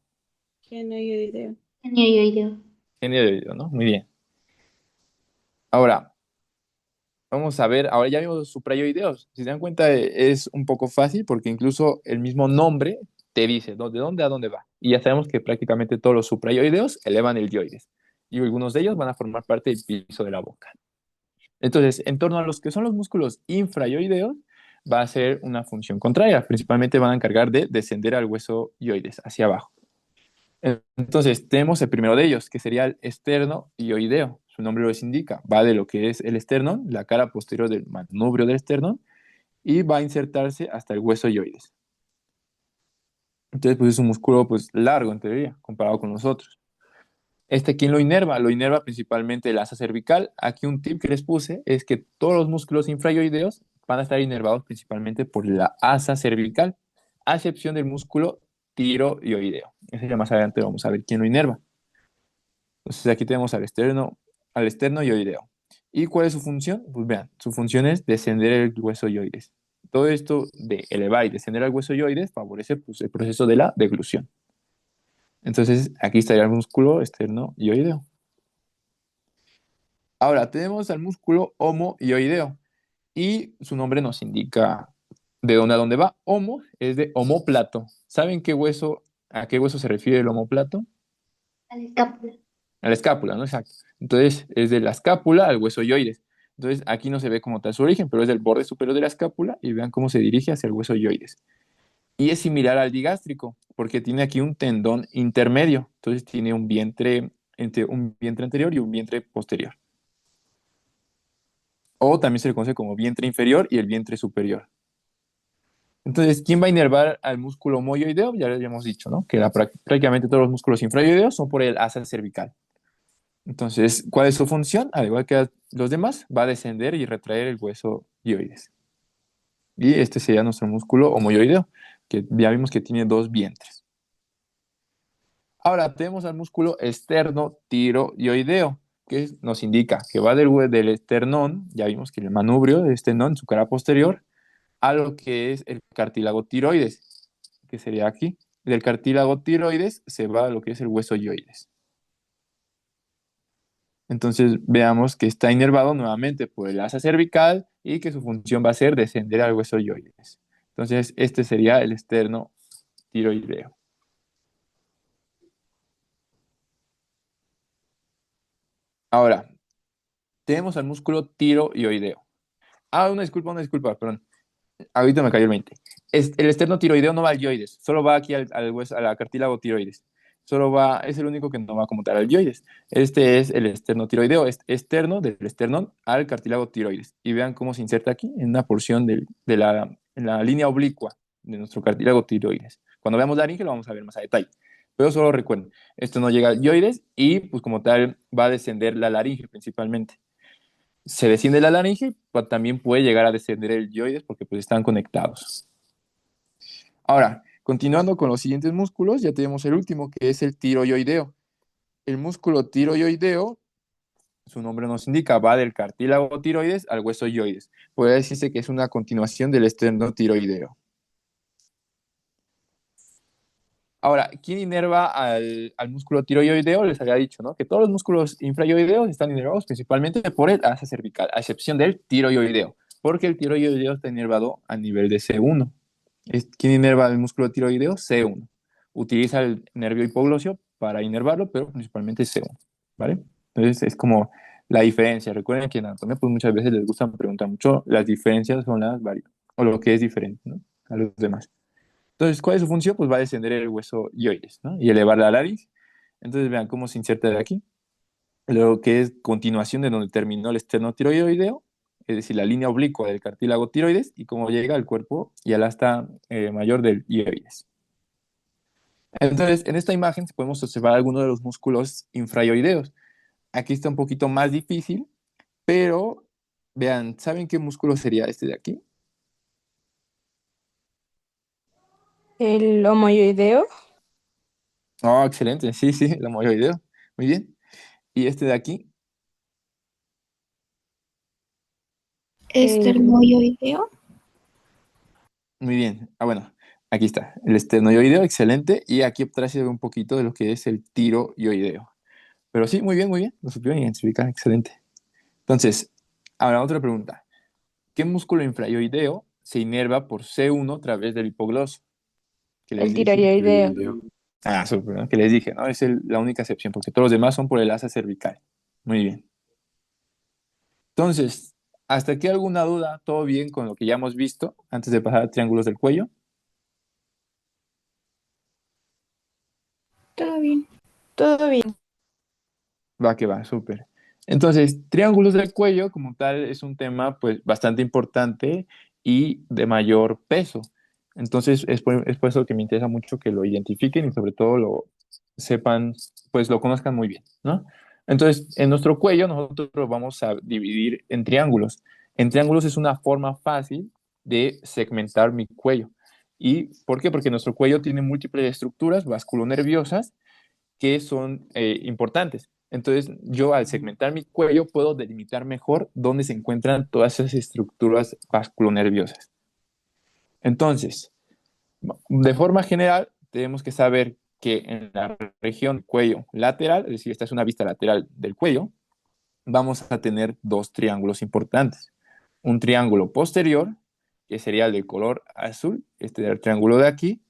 Genioioideo. Genioioideo. Genioideo, ¿no? Muy bien. Ahora, vamos a ver, ahora ya vimos los suprayoideos. Si se dan cuenta, es un poco fácil porque incluso el mismo nombre te dice de dónde a dónde va. Y ya sabemos que prácticamente todos los suprayoideos elevan el yoides. Y algunos de ellos van a formar parte del piso de la boca. Entonces, en torno a los que son los músculos infrayoideos, va a ser una función contraria. Principalmente van a encargar de descender al hueso yoides, hacia abajo. Entonces, tenemos el primero de ellos, que sería el esternoioideo. Su nombre lo indica. Va de lo que es el esternón, la cara posterior del manubrio del esternón, y va a insertarse hasta el hueso yoides. Entonces, pues es un músculo pues, largo, en teoría, comparado con los otros. ¿Quién lo inerva? Lo inerva principalmente el asa cervical. Aquí un tip que les puse es que todos los músculos infrayoideos van a estar inervados principalmente por la asa cervical, a excepción del músculo tiroideo. Ese ya más adelante vamos a ver quién lo inerva. Entonces aquí tenemos al externo ioideo. ¿Y cuál es su función? Pues vean, su función es descender el hueso ioides. Todo esto de elevar y descender al hueso ioides favorece pues, el proceso de la deglución. Entonces aquí estaría el músculo externo ioideo. Ahora tenemos al músculo homoioideo y su nombre nos indica de dónde a dónde va. Homo es de omóplato. ¿Saben a qué hueso se refiere el omóplato? A la escápula. A la escápula, ¿no? Exacto. Entonces, es de la escápula al hueso ioides. Entonces, aquí no se ve como tal su origen, pero es del borde superior de la escápula y vean cómo se dirige hacia el hueso ioides. Y es similar al digástrico, porque tiene aquí un tendón intermedio. Entonces, tiene un vientre anterior y un vientre posterior. O también se le conoce como vientre inferior y el vientre superior. Entonces, ¿quién va a inervar al músculo homoioideo? Ya lo habíamos dicho, ¿no? Que prácticamente todos los músculos infraioideos son por el asa cervical. Entonces, ¿cuál es su función? Al igual que los demás, va a descender y retraer el hueso ioides. Y este sería nuestro músculo homoioideo, que ya vimos que tiene dos vientres. Ahora tenemos al músculo esternotiroideo, que nos indica que va del esternón, ya vimos que el manubrio del esternón en su cara posterior, a lo que es el cartílago tiroides, que sería aquí. Del cartílago tiroides se va a lo que es el hueso ioides. Entonces veamos que está inervado nuevamente por el asa cervical y que su función va a ser descender al hueso ioides. Entonces este sería el externo tiroideo. Ahora, tenemos al músculo tiroideo. Una disculpa, perdón. Ahorita me cayó el 20. El externo tiroideo no va al ioides, solo va aquí al hueso, a la cartílago tiroides. Es el único que no va como tal al ioides. Este es el externo tiroideo, es externo del esternón al cartílago tiroides. Y vean cómo se inserta aquí en una porción en la línea oblicua de nuestro cartílago tiroides. Cuando veamos la laringe lo vamos a ver más a detalle. Pero solo recuerden, esto no llega al ioides y pues como tal va a descender la laringe principalmente. Se desciende la laringe, pero también puede llegar a descender el ioides porque pues están conectados. Ahora, continuando con los siguientes músculos, ya tenemos el último, que es el tiroideo. El músculo tiroideo, su nombre nos indica, va del cartílago tiroides al hueso ioides. Puede decirse que es una continuación del esternotiroideo. Ahora, ¿quién inerva al músculo tiroideo? Les había dicho, ¿no? Que todos los músculos infraioideos están inervados principalmente por el asa cervical, a excepción del tiroideo, porque el tiroideo está inervado a nivel de C1. ¿Quién inerva el músculo tiroideo? C1. Utiliza el nervio hipoglosio para inervarlo, pero principalmente C1, ¿vale? Entonces es como la diferencia. Recuerden que en anatomía pues muchas veces les gusta preguntar mucho las diferencias son las variables, o lo que es diferente, ¿no? A los demás. Entonces, ¿cuál es su función? Pues va a descender el hueso ioides, ¿no? Y elevar la laringe. Entonces, vean cómo se inserta de aquí. Lo que es continuación de donde terminó el esternotiroideo, es decir, la línea oblicua del cartílago tiroides, y cómo llega al cuerpo y al asta mayor del ioides. Entonces, en esta imagen podemos observar algunos de los músculos infraioideos. Aquí está un poquito más difícil, pero vean, ¿saben qué músculo sería este de aquí? El homoioideo. Oh, excelente, sí, el homoioideo. Muy bien. ¿Y este de aquí? Esternoioideo. Muy bien. Bueno, aquí está. El esternoioideo, excelente. Y aquí atrás se ve un poquito de lo que es el tiroioideo. Pero sí, muy bien, muy bien. Lo supieron identificar, excelente. Entonces, ahora otra pregunta. ¿Qué músculo infraioideo se inerva por C1 a través del hipogloso? ¿Qué les El dije? tiroideo. Súper, ¿no? Que les dije, ¿no? Es la única excepción, porque todos los demás son por el asa cervical. Muy bien. Entonces, ¿hasta aquí alguna duda? ¿Todo bien con lo que ya hemos visto antes de pasar a triángulos del cuello? Todo bien. Todo bien. Va que va, súper. Entonces, triángulos del cuello como tal es un tema pues bastante importante y de mayor peso. Entonces, es por eso que me interesa mucho que lo identifiquen y sobre todo lo sepan, pues lo conozcan muy bien, ¿no? Entonces, en nuestro cuello nosotros lo vamos a dividir en triángulos. En triángulos es una forma fácil de segmentar mi cuello. ¿Y por qué? Porque nuestro cuello tiene múltiples estructuras vasculonerviosas que son importantes. Entonces, yo al segmentar mi cuello puedo delimitar mejor dónde se encuentran todas esas estructuras vasculonerviosas. Entonces, de forma general, tenemos que saber que en la región cuello lateral, es decir, esta es una vista lateral del cuello, vamos a tener dos triángulos importantes. Un triángulo posterior, que sería el de color azul, este del triángulo de aquí,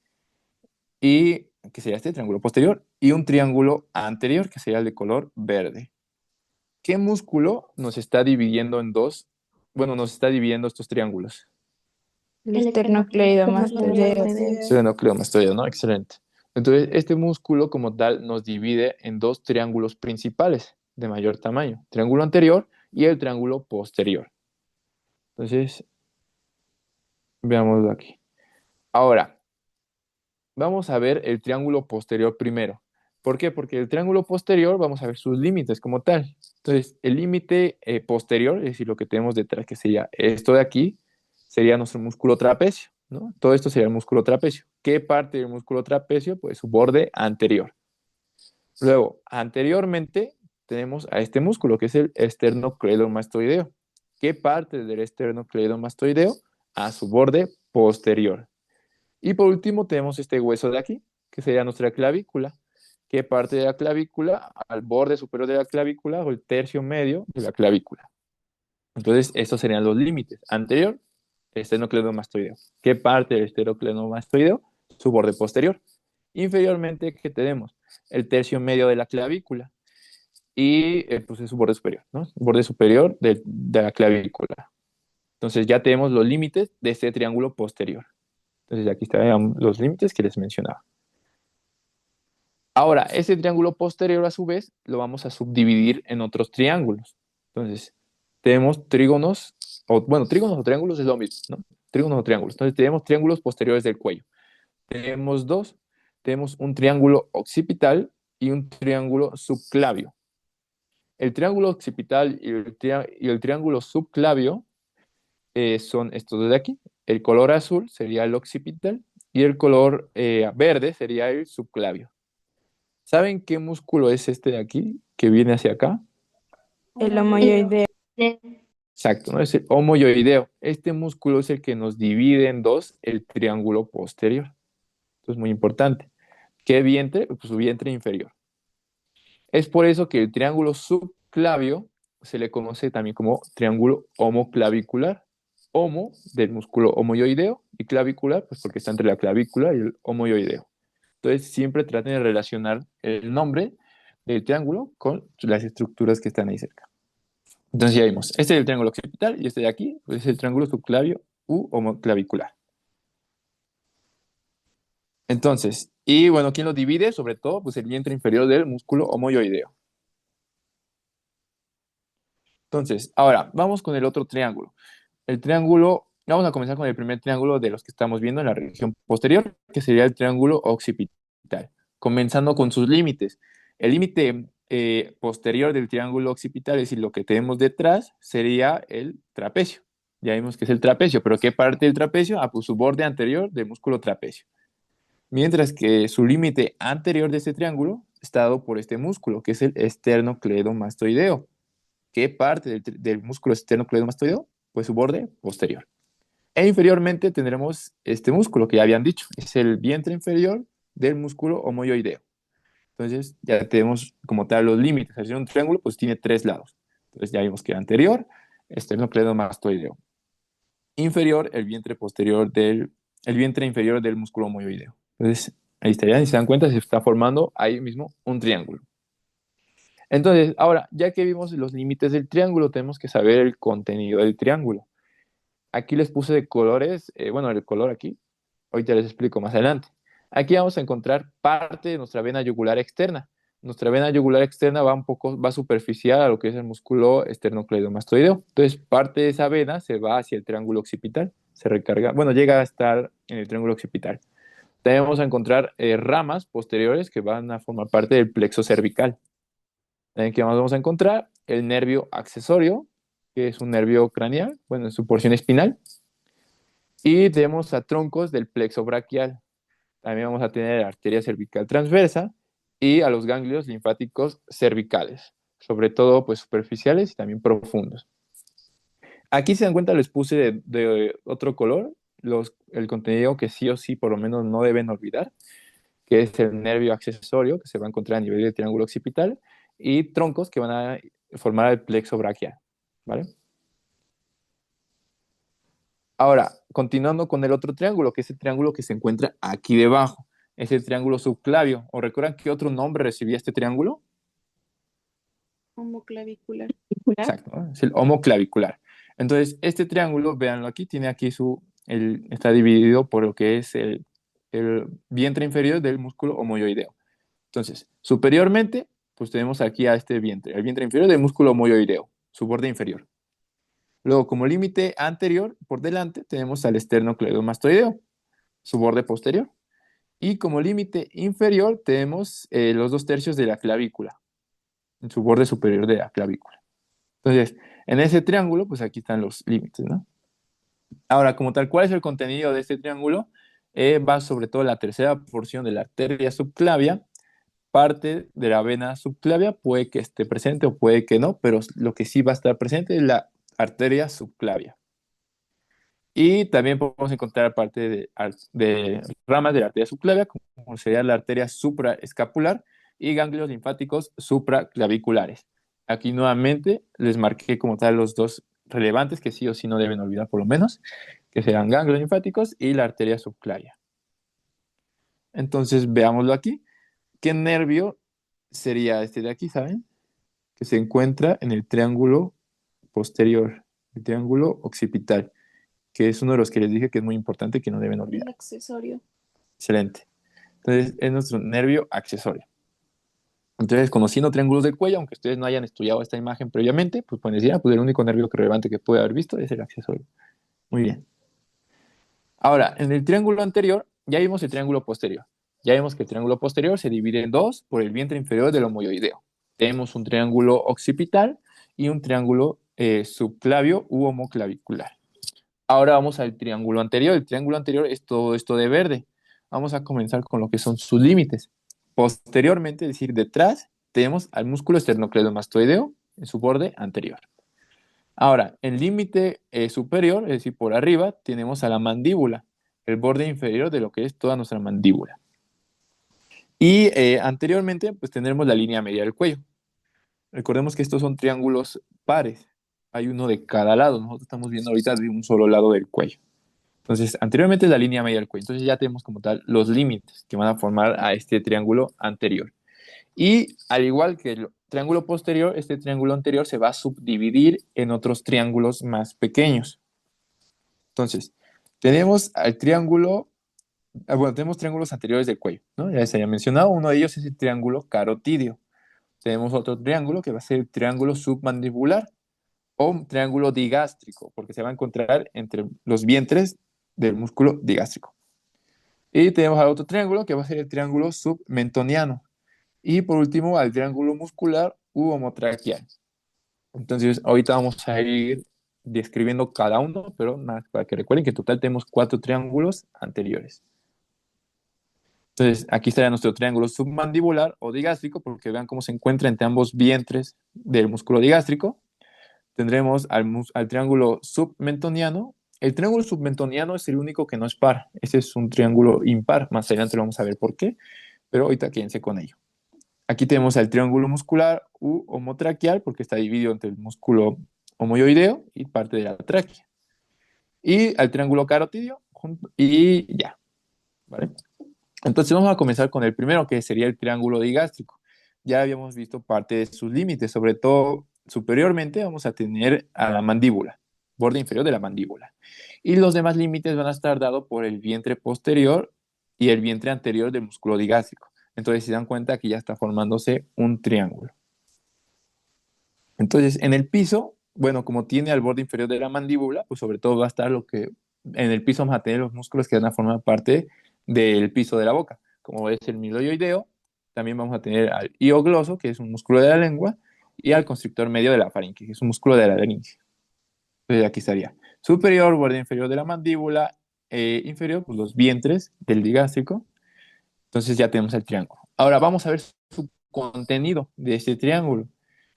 y que sería este triángulo posterior, y un triángulo anterior, que sería el de color verde. ¿Qué músculo nos está dividiendo en dos? Bueno, nos está dividiendo estos triángulos. El esternocleidomastoideo. Esternocleidomastoideo, ¿no? Excelente. Entonces, este músculo como tal nos divide en dos triángulos principales de mayor tamaño, triángulo anterior y el triángulo posterior. Entonces, veámoslo aquí. Ahora, vamos a ver el triángulo posterior primero. ¿Por qué? Porque el triángulo posterior vamos a ver sus límites como tal. Entonces, el límite posterior, es decir, lo que tenemos detrás, que sería esto de aquí, sería nuestro músculo trapecio, ¿no? Todo esto sería el músculo trapecio. ¿Qué parte del músculo trapecio? Pues su borde anterior. Luego, anteriormente tenemos a este músculo, que es el esternocleidomastoideo. ¿Qué parte del esternocleidomastoideo? A su borde posterior. Y por último tenemos este hueso de aquí, que sería nuestra clavícula. ¿Qué parte de la clavícula? Al borde superior de la clavícula o el tercio medio de la clavícula. Entonces, estos serían los límites. Anterior, esternocleidomastoideo. ¿Qué parte del esternocleidomastoideo? Su borde posterior. Inferiormente, ¿qué tenemos? El tercio medio de la clavícula y pues es su borde superior, ¿no? El borde superior de la clavícula. Entonces ya tenemos los límites de este triángulo posterior. Entonces aquí están los límites que les mencionaba. Ahora, este triángulo posterior a su vez lo vamos a subdividir en otros triángulos. Entonces, tenemos trígonos, o bueno, trígonos o triángulos es lo mismo, ¿no? Trígonos o triángulos. Entonces, tenemos triángulos posteriores del cuello. Tenemos dos. Tenemos un triángulo occipital y un triángulo subclavio. El triángulo occipital y el triángulo subclavio son estos de aquí. El color azul sería el occipital y el color verde sería el subclavio. ¿Saben qué músculo es este de aquí que viene hacia acá? El homoioideo. Exacto, ¿no? Es el homoioideo. Este músculo es el que nos divide en dos el triángulo posterior. Esto es muy importante. ¿Qué vientre? Pues su vientre inferior. Es por eso que el triángulo subclavio se le conoce también como triángulo homoclavicular. Homo del músculo homoioideo y clavicular, pues porque está entre la clavícula y el homoioideo. Entonces, siempre traten de relacionar el nombre del triángulo con las estructuras que están ahí cerca. Entonces, ya vimos, este es el triángulo occipital y este de aquí pues, es el triángulo subclavio u homoclavicular. Entonces, y bueno, ¿quién lo divide? Sobre todo, pues el vientre inferior del músculo homoioideo. Entonces, ahora, vamos con el otro triángulo. El triángulo, vamos a comenzar con el primer triángulo de los que estamos viendo en la región posterior, que sería el triángulo occipital, comenzando con sus límites. El límite posterior del triángulo occipital, es decir, lo que tenemos detrás, sería el trapecio. Ya vimos que es el trapecio, pero ¿qué parte del trapecio? Ah, pues su borde anterior del músculo trapecio. Mientras que su límite anterior de este triángulo está dado por este músculo, que es el esternocleidomastoideo. ¿Qué parte del músculo esternocleidomastoideo? Pues su borde posterior. E inferiormente tendremos este músculo que ya habían dicho, es el vientre inferior del músculo homoioideo. Entonces ya tenemos como tal los límites. Al ser un triángulo, pues tiene tres lados. Entonces ya vimos que anterior, esternocleidomastoideo. Inferior, el vientre inferior del músculo homoioideo. Entonces ahí estaría, si se dan cuenta, se está formando ahí mismo un triángulo. Entonces, ahora, ya que vimos los límites del triángulo, tenemos que saber el contenido del triángulo. Aquí les puse de colores, bueno, el color aquí, ahorita les explico más adelante. Aquí vamos a encontrar parte de nuestra vena yugular externa. Nuestra vena yugular externa va superficial a lo que es el músculo esternocleidomastoideo. Entonces, parte de esa vena se va hacia el triángulo occipital, se recarga, bueno, llega a estar en el triángulo occipital. También vamos a encontrar ramas posteriores que van a formar parte del plexo cervical. ¿Qué más vamos a encontrar? El nervio accesorio, que es un nervio craneal, bueno, en su porción espinal. Y tenemos a troncos del plexo braquial. También vamos a tener arteria cervical transversa y a los ganglios linfáticos cervicales, sobre todo pues superficiales y también profundos. Aquí se dan cuenta, les puse de otro color el contenido que sí o sí por lo menos no deben olvidar, que es el nervio accesorio, que se va a encontrar a nivel del triángulo occipital, y troncos que van a formar el plexo braquial, ¿vale? Ahora, continuando con el otro triángulo, que es el triángulo que se encuentra aquí debajo, es el triángulo subclavio. ¿O recuerdan qué otro nombre recibía este triángulo? Homoclavicular. Exacto, ¿no? Es el homoclavicular. Entonces, este triángulo, véanlo aquí, tiene aquí está dividido por lo que es el vientre inferior del músculo homoyoideo. Entonces, superiormente, pues tenemos aquí a este vientre, el vientre inferior del músculo homoyoideo, su borde inferior. Luego, como límite anterior, por delante, tenemos al esternocleidomastoideo, su borde posterior. Y como límite inferior, tenemos los 2/3 de la clavícula, en su borde superior de la clavícula. Entonces, en ese triángulo, pues aquí están los límites, ¿no? Ahora, como tal, ¿cuál es el contenido de este triángulo? Va sobre todo la tercera porción de la arteria subclavia. Parte de la vena subclavia puede que esté presente o puede que no, pero lo que sí va a estar presente es la arteria subclavia. Y también podemos encontrar parte de ramas de la arteria subclavia, como sería la arteria supraescapular y ganglios linfáticos supraclaviculares. Aquí nuevamente les marqué como tal los dos relevantes que sí o sí no deben olvidar por lo menos, que serán ganglios linfáticos y la arteria subclavia. Entonces veámoslo aquí. ¿Qué nervio sería este de aquí, saben? Que se encuentra en el triángulo posterior, el triángulo occipital, que es uno de los que les dije que es muy importante, que no deben El olvidar. accesorio. Excelente. Entonces, es nuestro nervio accesorio. Entonces, conociendo triángulos del cuello, aunque ustedes no hayan estudiado esta imagen previamente, pues pueden decir, pues el único nervio relevante que puede haber visto es el accesorio. Muy bien. Ahora, en el triángulo anterior, ya vimos el triángulo posterior. Ya vimos que el triángulo posterior se divide en dos por el vientre inferior del homoyoideo. Tenemos un triángulo occipital y un triángulo subclavio u homoclavicular. Ahora vamos al triángulo anterior. El triángulo anterior es todo esto de verde. Vamos a comenzar con lo que son sus límites. Posteriormente, es decir, detrás, tenemos al músculo esternocleidomastoideo en su borde anterior. Ahora, el límite superior, es decir, por arriba, tenemos a la mandíbula, el borde inferior de lo que es toda nuestra mandíbula. Y anteriormente, pues tendremos la línea media del cuello. Recordemos que estos son triángulos pares. Hay uno de cada lado. Nosotros estamos viendo ahorita de un solo lado del cuello. Entonces, anteriormente es la línea media del cuello. Entonces ya tenemos como tal los límites que van a formar a este triángulo anterior. Y al igual que el triángulo posterior, este triángulo anterior se va a subdividir en otros triángulos más pequeños. Entonces, tenemos al triángulo, bueno, tenemos triángulos anteriores del cuello, ¿no? Ya se había mencionado, uno de ellos es el triángulo carotídeo. Tenemos otro triángulo que va a ser el triángulo submandibular o triángulo digástrico, porque se va a encontrar entre los vientres del músculo digástrico. Y tenemos al otro triángulo que va a ser el triángulo submentoniano. Y por último, al triángulo muscular u homotraqueal. Entonces, ahorita vamos a ir describiendo cada uno, pero nada, para que recuerden que en total tenemos 4 triángulos anteriores. Entonces, aquí estaría nuestro triángulo submandibular o digástrico, porque vean cómo se encuentra entre ambos vientres del músculo digástrico. Tendremos al triángulo submentoniano. El triángulo submentoniano es el único que no es par. Ese es un triángulo impar. Más adelante lo vamos a ver por qué, pero ahorita quédense con ello. Aquí tenemos al triángulo muscular u homotraqueal, porque está dividido entre el músculo homoyoideo y parte de la tráquea. Y al triángulo carotídeo, y ya. ¿Vale? Entonces vamos a comenzar con el primero, que sería el triángulo digástrico. Ya habíamos visto parte de sus límites, sobre todo superiormente vamos a tener a la mandíbula, borde inferior de la mandíbula. Y los demás límites van a estar dados por el vientre posterior y el vientre anterior del músculo digástrico. Entonces se dan cuenta que ya está formándose un triángulo. Entonces en el piso, bueno, como tiene al borde inferior de la mandíbula, pues sobre todo va a estar lo que en el piso vamos a tener los músculos que van a formar parte del piso de la boca, como es el miloioideo. También vamos a tener al hiogloso, que es un músculo de la lengua, y al constrictor medio de la faringe, que es un músculo de la laringe. Entonces aquí estaría superior, borde inferior de la mandíbula, inferior, pues los vientres del digástrico. Entonces ya tenemos el triángulo. Ahora vamos a ver su contenido de este triángulo.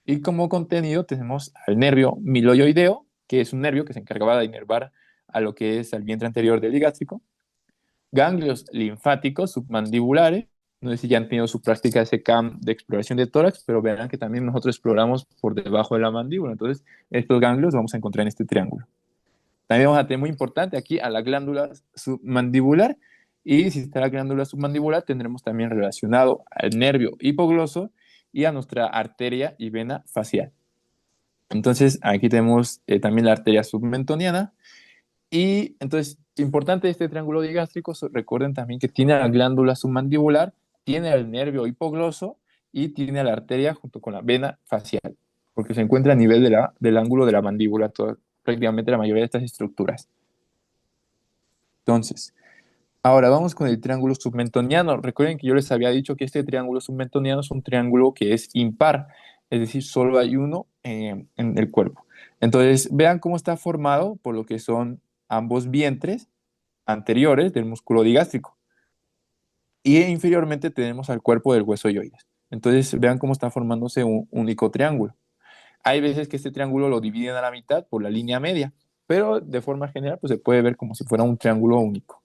Y como contenido tenemos al nervio miloioideo, que es un nervio que se encargaba de inervar a lo que es el vientre anterior del digástrico. Ganglios linfáticos submandibulares. No sé si ya han tenido su práctica de SECAM de exploración de tórax, pero verán que también nosotros exploramos por debajo de la mandíbula. Entonces, estos ganglios los vamos a encontrar en este triángulo. También vamos a tener muy importante aquí a la glándula submandibular. Y si está la glándula submandibular, tendremos también relacionado al nervio hipogloso y a nuestra arteria y vena facial. Entonces, aquí tenemos también la arteria submentoniana. Y entonces, importante este triángulo digástrico, recuerden también que tiene la glándula submandibular, tiene el nervio hipogloso y tiene la arteria junto con la vena facial, porque se encuentra a nivel del ángulo de la mandíbula, prácticamente la mayoría de estas estructuras. Entonces, ahora vamos con el triángulo submentoniano. Recuerden que yo les había dicho que este triángulo submentoniano es un triángulo que es impar, es decir, solo hay uno en el cuerpo. Entonces, vean cómo está formado por lo que son ambos vientres anteriores del músculo digástrico. Y inferiormente tenemos al cuerpo del hueso yoides. Entonces, vean cómo está formándose un único triángulo. Hay veces que este triángulo lo dividen a la mitad por la línea media, pero de forma general pues, se puede ver como si fuera un triángulo único.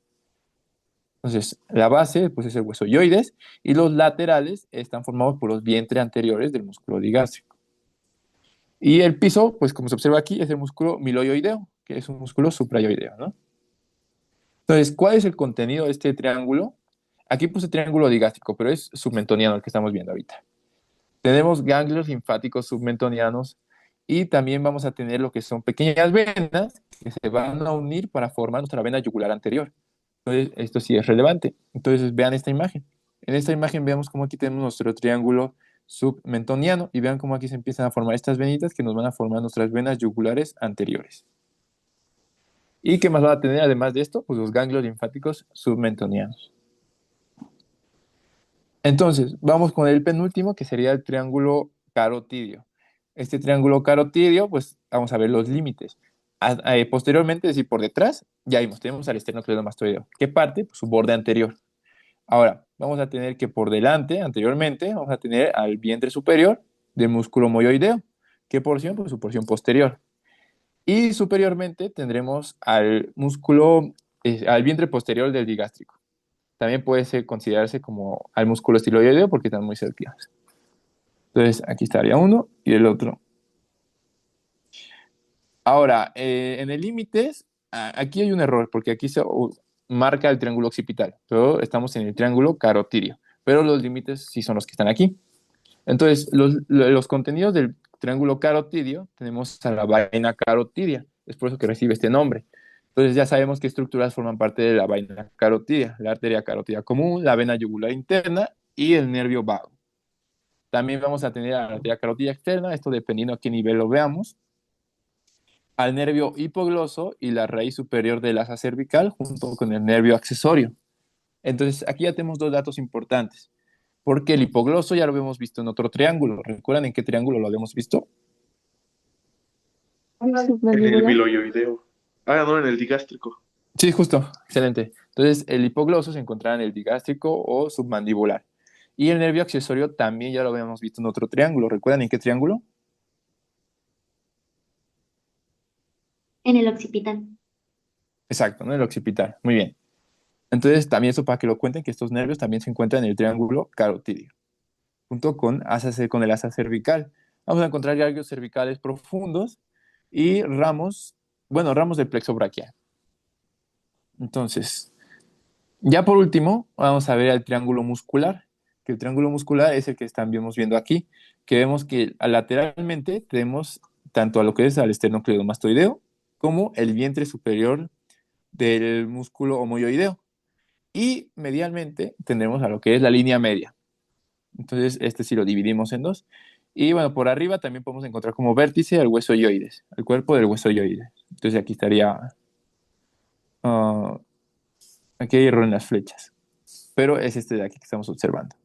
Entonces, la base pues, es el hueso yoides y los laterales están formados por los vientres anteriores del músculo digástrico. Y el piso, pues como se observa aquí, es el músculo miloioideo, que es un músculo suprayoideo, ¿no? Entonces, ¿cuál es el contenido de este triángulo? Aquí puse triángulo digástrico, pero es submentoniano el que estamos viendo ahorita. Tenemos ganglios linfáticos submentonianos y también vamos a tener lo que son pequeñas venas que se van a unir para formar nuestra vena yugular anterior. Entonces, esto sí es relevante. Entonces, vean esta imagen. En esta imagen vemos cómo aquí tenemos nuestro triángulo submentoniano y vean cómo aquí se empiezan a formar estas venitas que nos van a formar nuestras venas yugulares anteriores. ¿Y qué más van a tener además de esto? Pues los ganglios linfáticos submentonianos. Entonces, vamos con el penúltimo, que sería el triángulo carotidio. Este triángulo carotidio, pues vamos a ver los límites. Posteriormente, es decir, por detrás, ya vimos, tenemos al esternocleidomastoideo. ¿Qué parte? Pues su borde anterior. Ahora, vamos a tener que por delante, anteriormente, vamos a tener al vientre superior del músculo moyoideo. ¿Qué porción? Pues su porción posterior. Y superiormente tendremos al músculo, al vientre posterior del digástrico. También puede considerarse como al músculo estiloideo porque están muy cercanos. Entonces, aquí estaría uno y el otro. Ahora, en el límites, aquí hay un error porque aquí se marca el triángulo occipital, pero estamos en el triángulo carotidio, pero los límites sí son los que están aquí. Entonces, los contenidos del triángulo carotidio, tenemos a la vaina carotidia, es por eso que recibe este nombre. Entonces ya sabemos qué estructuras forman parte de la vaina carotidia, la arteria carótida común, la vena yugular interna y el nervio vago. También vamos a tener a la arteria carótida externa, esto dependiendo a qué nivel lo veamos, al nervio hipogloso y la raíz superior del asa cervical junto con el nervio accesorio. Entonces aquí ya tenemos dos datos importantes, porque el hipogloso ya lo habíamos visto en otro triángulo. ¿Recuerdan en qué triángulo lo habíamos visto? En el Submandibular. miloioideo. Ah, no, en el digástrico. Sí, justo, excelente. Entonces, el hipogloso se encontraba en el digástrico o submandibular. Y el nervio accesorio también ya lo habíamos visto en otro triángulo. ¿Recuerdan en qué triángulo? En el occipital. Exacto, ¿no? El occipital. Muy bien. Entonces, también eso para que lo cuenten, que estos nervios también se encuentran en el triángulo carotidio, junto con el asa cervical. Vamos a encontrar ganglios cervicales profundos y ramos del plexo braquial. Entonces, ya por último, vamos a ver el triángulo muscular, que el triángulo muscular es el que estamos viendo aquí, que vemos que lateralmente tenemos tanto a lo que es al esternocleidomastoideo como el vientre superior del músculo homoyoideo. Y medialmente tendremos a lo que es la línea media. Entonces, este sí lo dividimos en dos. Y bueno, por arriba también podemos encontrar como vértice al hueso yoides, el cuerpo del hueso yoides. Entonces aquí estaría... aquí hay error en las flechas, pero es este de aquí que estamos observando.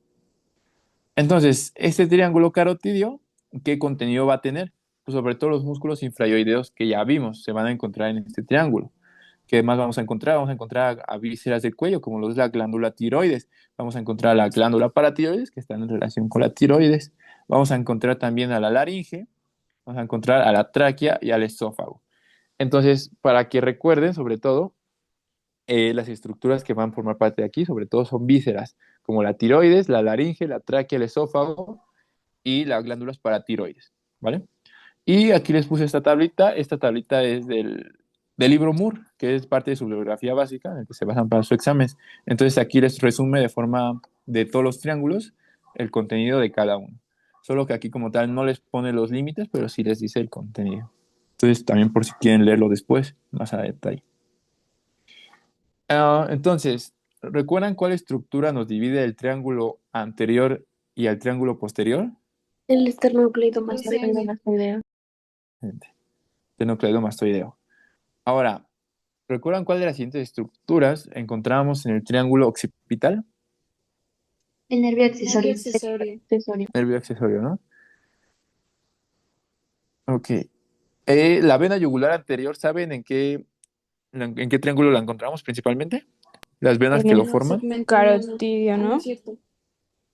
Entonces, este triángulo carotidio, ¿qué contenido va a tener? Pues sobre todo los músculos infrayoideos que ya vimos, se van a encontrar en este triángulo, ¿Qué más vamos a encontrar? Vamos a encontrar a vísceras del cuello, como lo es la glándula tiroides. Vamos a encontrar la glándula paratiroides, que están en relación con la tiroides. Vamos a encontrar también a la laringe, vamos a encontrar a la tráquea y al esófago. Entonces, para que recuerden, sobre todo, las estructuras que van a formar parte de aquí, sobre todo son vísceras, como la tiroides, la laringe, la tráquea, el esófago y las glándulas paratiroides, ¿vale? Y aquí les puse esta tablita es del libro Moore, que es parte de su bibliografía básica, en el que se basan para sus exámenes. Entonces aquí les resume de forma de todos los triángulos el contenido de cada uno. Solo que aquí como tal no les pone los límites, pero sí les dice el contenido. Entonces también por si quieren leerlo después, más a detalle. Entonces, ¿recuerdan cuál estructura nos divide el triángulo anterior y el triángulo posterior? El esternocleidomastoideo. Esternocleidomastoideo. Ahora, ¿recuerdan cuál de las siguientes estructuras encontramos en el triángulo occipital? El nervio accesorio. Nervio accesorio, ¿no? Ok. La vena yugular anterior, ¿saben en qué triángulo la encontramos principalmente? Las venas que En lo el forman. carotidio, ¿no?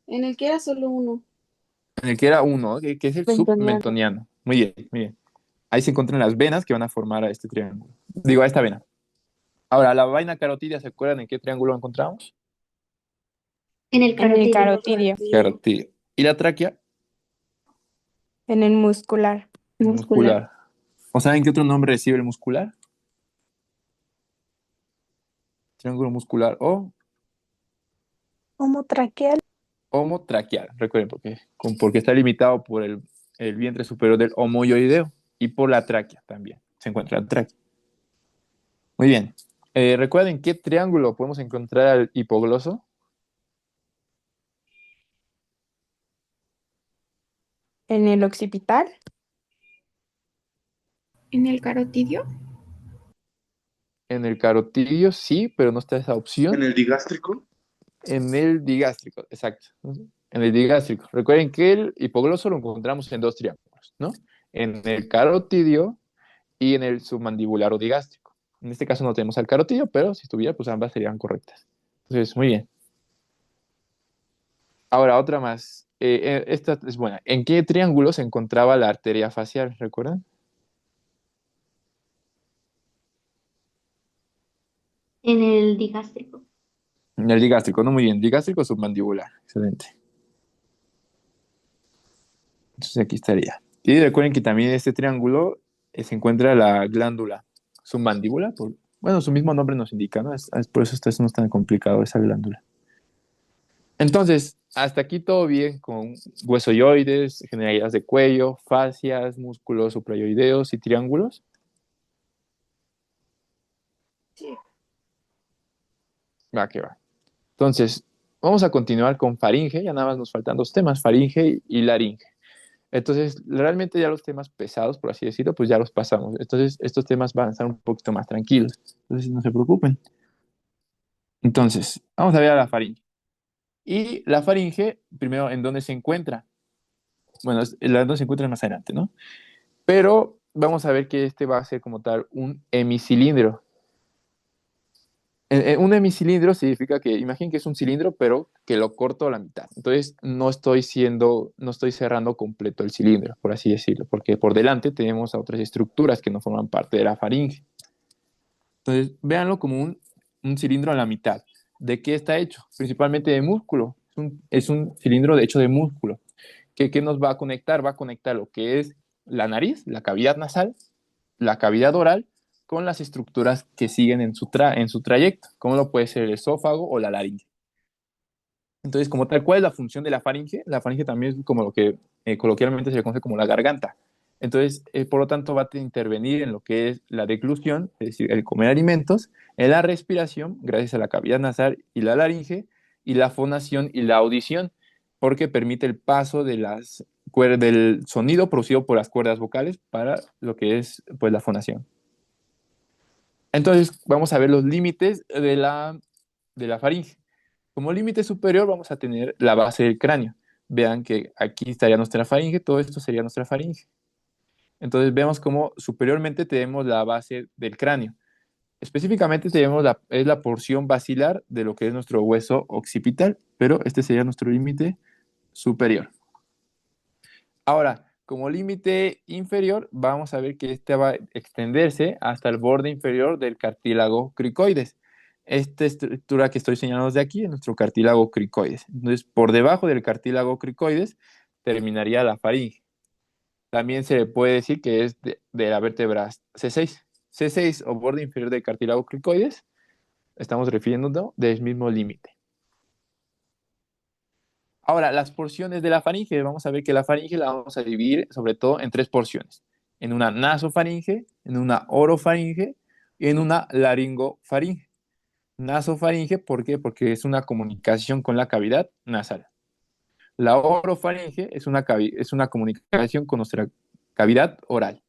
En el que era solo uno. En el que era uno, que es el submentoniano. Muy bien, muy bien. Ahí se encuentran las venas que van a formar a este triángulo. Digo, a esta vena. Ahora, la vaina carotidia, ¿se acuerdan en qué triángulo la encontramos? En el En el carotidio. carotidio. Carotidio. ¿Y la tráquea? En el muscular. Muscular. ¿O saben qué otro nombre recibe el muscular? Triángulo muscular o Homotraqueal. homotraqueal. Recuerden, porque está limitado por el vientre superior del homoioideo y por la tráquea también. Se encuentra la tráquea. Muy bien. ¿Recuerden qué triángulo podemos encontrar al hipogloso? En el occipital. En el carotidio. En el carotidio sí, pero no está esa ¿En opción. el digástrico? En el digástrico, exacto. En el digástrico. Recuerden que el hipogloso lo encontramos en dos triángulos, ¿no? En el carotidio y en el submandibular o digástrico. En este caso no tenemos al carotidio, pero si estuviera, pues ambas serían correctas. Entonces, muy bien. Ahora, otra más. Esta es buena. ¿En qué triángulo se encontraba la arteria facial? ¿Recuerdan? En el digástrico. En el digástrico, no muy bien. Digástrico submandibular. Excelente. Entonces aquí estaría. Y recuerden que también en este triángulo se encuentra la glándula submandíbula. Bueno, su mismo nombre nos indica, ¿no? Por eso esto no es tan complicado, esa glándula. Entonces, hasta aquí todo bien con huesoioides, generalidades de cuello, fascias, músculos suprayoideos y triángulos. Sí. Va que va. Entonces, vamos a continuar con faringe. Ya nada más nos faltan dos temas, faringe y laringe. Entonces, realmente ya los temas pesados, por así decirlo, pues ya los pasamos. Entonces, estos temas van a estar un poquito más tranquilos. Entonces, no se preocupen. Entonces, vamos a ver a la faringe. Y la faringe, primero, ¿en dónde se encuentra? Bueno, la dónde se encuentra más adelante, ¿no? Pero vamos a ver que este va a ser como tal un hemicilindro. Un hemicilindro significa que, imaginen que es un cilindro, pero que lo corto a la mitad. Entonces, no estoy cerrando completo el cilindro, por así decirlo, porque por delante tenemos a otras estructuras que no forman parte de la faringe. Entonces, véanlo como un cilindro a la mitad. ¿De qué está hecho? Principalmente de músculo. Es un cilindro de hecho de músculo. ¿Qué nos va a conectar? Va a conectar lo que es la nariz, la cavidad nasal, la cavidad oral, con las estructuras que siguen en su trayecto, como lo puede ser el esófago o la laringe. Entonces, como tal, ¿cuál es la función de la faringe? La faringe también es como lo que coloquialmente se le conoce como la garganta. Entonces, por lo tanto, va a intervenir en lo que es la deglución, es decir, el comer alimentos, en la respiración, gracias a la cavidad nasal y la laringe, y la fonación y la audición, porque permite el paso del sonido producido por las cuerdas vocales para lo que es pues, la fonación. Entonces, vamos a ver los límites de la faringe. Como límite superior vamos a tener la base del cráneo. Vean que aquí estaría nuestra faringe, todo esto sería nuestra faringe. Entonces vemos como superiormente tenemos la base del cráneo. Específicamente tenemos es la porción basilar de lo que es nuestro hueso occipital, pero este sería nuestro límite superior. Ahora, como límite inferior, vamos a ver que este va a extenderse hasta el borde inferior del cartílago cricoides. Esta estructura que estoy señalando de aquí es nuestro cartílago cricoides. Entonces, por debajo del cartílago cricoides terminaría la faringe. También se le puede decir que es de la vértebra C6. C6 o borde inferior del cartílago cricoides, estamos refiriéndonos del mismo límite. Ahora, las porciones de la faringe, vamos a ver que la faringe la vamos a dividir sobre todo en tres porciones. En una nasofaringe, en una orofaringe y en una laringofaringe. Nasofaringe, ¿por qué? Porque es una comunicación con la cavidad nasal. La orofaringe es una comunicación con nuestra cavidad oral.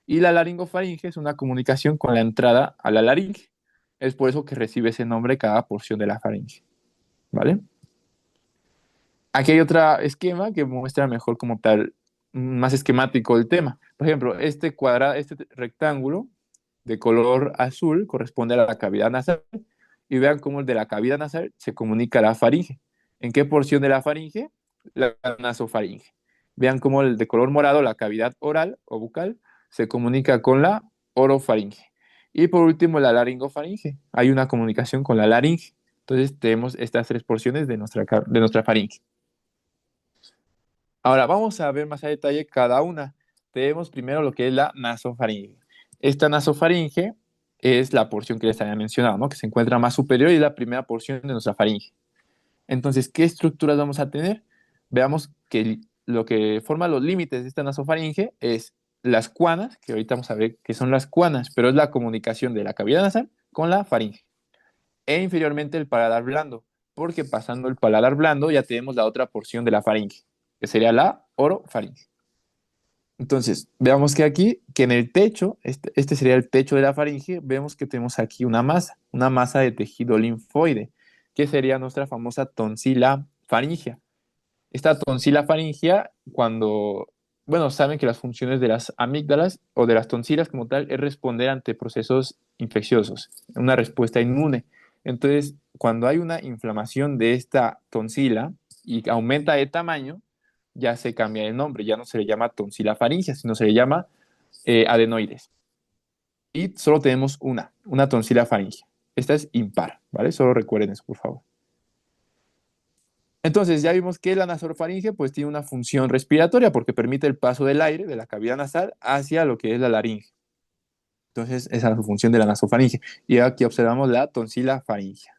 Y la laringofaringe es una comunicación con la entrada a la laringe. Es por eso que recibe ese nombre cada porción de la faringe. ¿Vale? Aquí hay otro esquema que muestra mejor como tal, más esquemático el tema. Por ejemplo, este rectángulo de color azul corresponde a la cavidad nasal y vean cómo el de la cavidad nasal se comunica a la faringe. ¿En qué porción de la faringe? La nasofaringe. Vean cómo el de color morado, la cavidad oral o bucal, se comunica con la orofaringe. Y por último, la laringofaringe. Hay una comunicación con la laringe. Entonces tenemos estas tres porciones de nuestra faringe. Ahora vamos a ver más a detalle cada una. Tenemos primero lo que es la nasofaringe. Esta nasofaringe es la porción que les había mencionado, ¿no? Que se encuentra más superior y es la primera porción de nuestra faringe. Entonces, ¿qué estructuras vamos a tener? Veamos que lo que forma los límites de esta nasofaringe es las cuanas, que ahorita vamos a ver qué son las cuanas, pero es la comunicación de la cavidad nasal con la faringe. E inferiormente el paladar blando, porque pasando el paladar blando ya tenemos la otra porción de la faringe, que sería la orofaringe. Entonces, veamos que aquí, que en el techo, este sería el techo de la faringe, vemos que tenemos aquí una masa de tejido linfoide, que sería nuestra famosa tonsila faringea. Esta tonsila faringea, bueno, saben que las funciones de las amígdalas o de las tonsilas como tal es responder ante procesos infecciosos, una respuesta inmune. Entonces, cuando hay una inflamación de esta tonsila y aumenta de tamaño, ya se cambia el nombre, ya no se le llama tonsila faringea, sino se le llama adenoides. Y solo tenemos una tonsila faringea. Esta es impar, ¿vale? Solo recuerden eso, por favor. Entonces, ya vimos que la nasofaringe pues tiene una función respiratoria porque permite el paso del aire de la cavidad nasal hacia lo que es la laringe. Entonces, esa es la función de la nasofaringe. Y aquí observamos la tonsila faringea.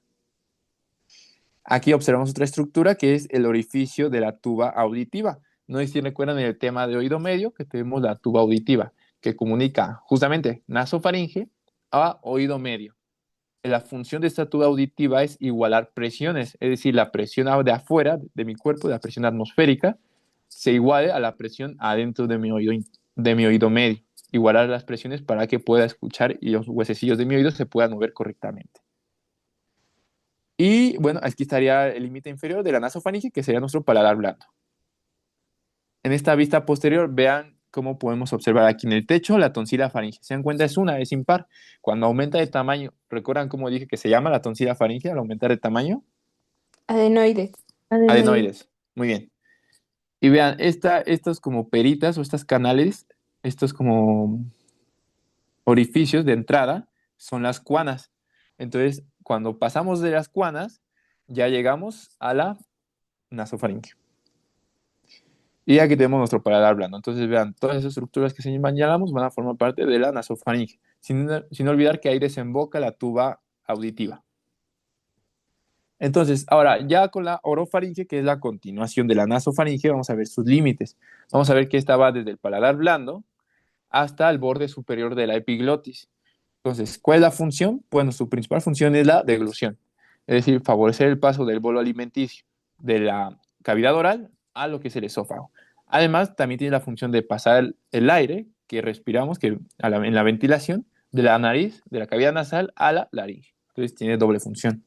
Aquí observamos otra estructura que es el orificio de la tuba auditiva. No sé si recuerdan el tema de oído medio, que tenemos la tuba auditiva, que comunica justamente nasofaringe a oído medio. La función de esta tuba auditiva es igualar presiones, es decir, la presión de afuera de mi cuerpo, la presión atmosférica, se iguale a la presión adentro de mi oído medio. Igualar las presiones para que pueda escuchar y los huesecillos de mi oído se puedan mover correctamente. Y bueno, aquí estaría el límite inferior de la nasofaringe, que sería nuestro paladar blando. En esta vista posterior, vean cómo podemos observar aquí en el techo la tonsila faringe. ¿Se dan cuenta? Es impar. Cuando aumenta de tamaño, ¿recuerdan cómo dije que se llama la tonsila faringe al aumentar de tamaño? Adenoides. Adenoides. Muy bien. Y vean, estos como peritas o estas canales, estos como orificios de entrada, son las cuanas. Entonces, cuando pasamos de las cuanas, ya llegamos a la nasofaringe. Y aquí tenemos nuestro paladar blando. Entonces, vean, todas esas estructuras que señalamos van a formar parte de la nasofaringe, sin olvidar que ahí desemboca la tuba auditiva. Entonces, ahora, ya con la orofaringe, que es la continuación de la nasofaringe, vamos a ver sus límites. Vamos a ver que esta va desde el paladar blando hasta el borde superior de la epiglotis. Entonces, ¿cuál es la función? Bueno, su principal función es la deglución, es decir, favorecer el paso del bolo alimenticio de la cavidad oral a lo que es el esófago. Además, también tiene la función de pasar el aire que respiramos en la ventilación de la nariz, de la cavidad nasal a la laringe. Entonces, tiene doble función.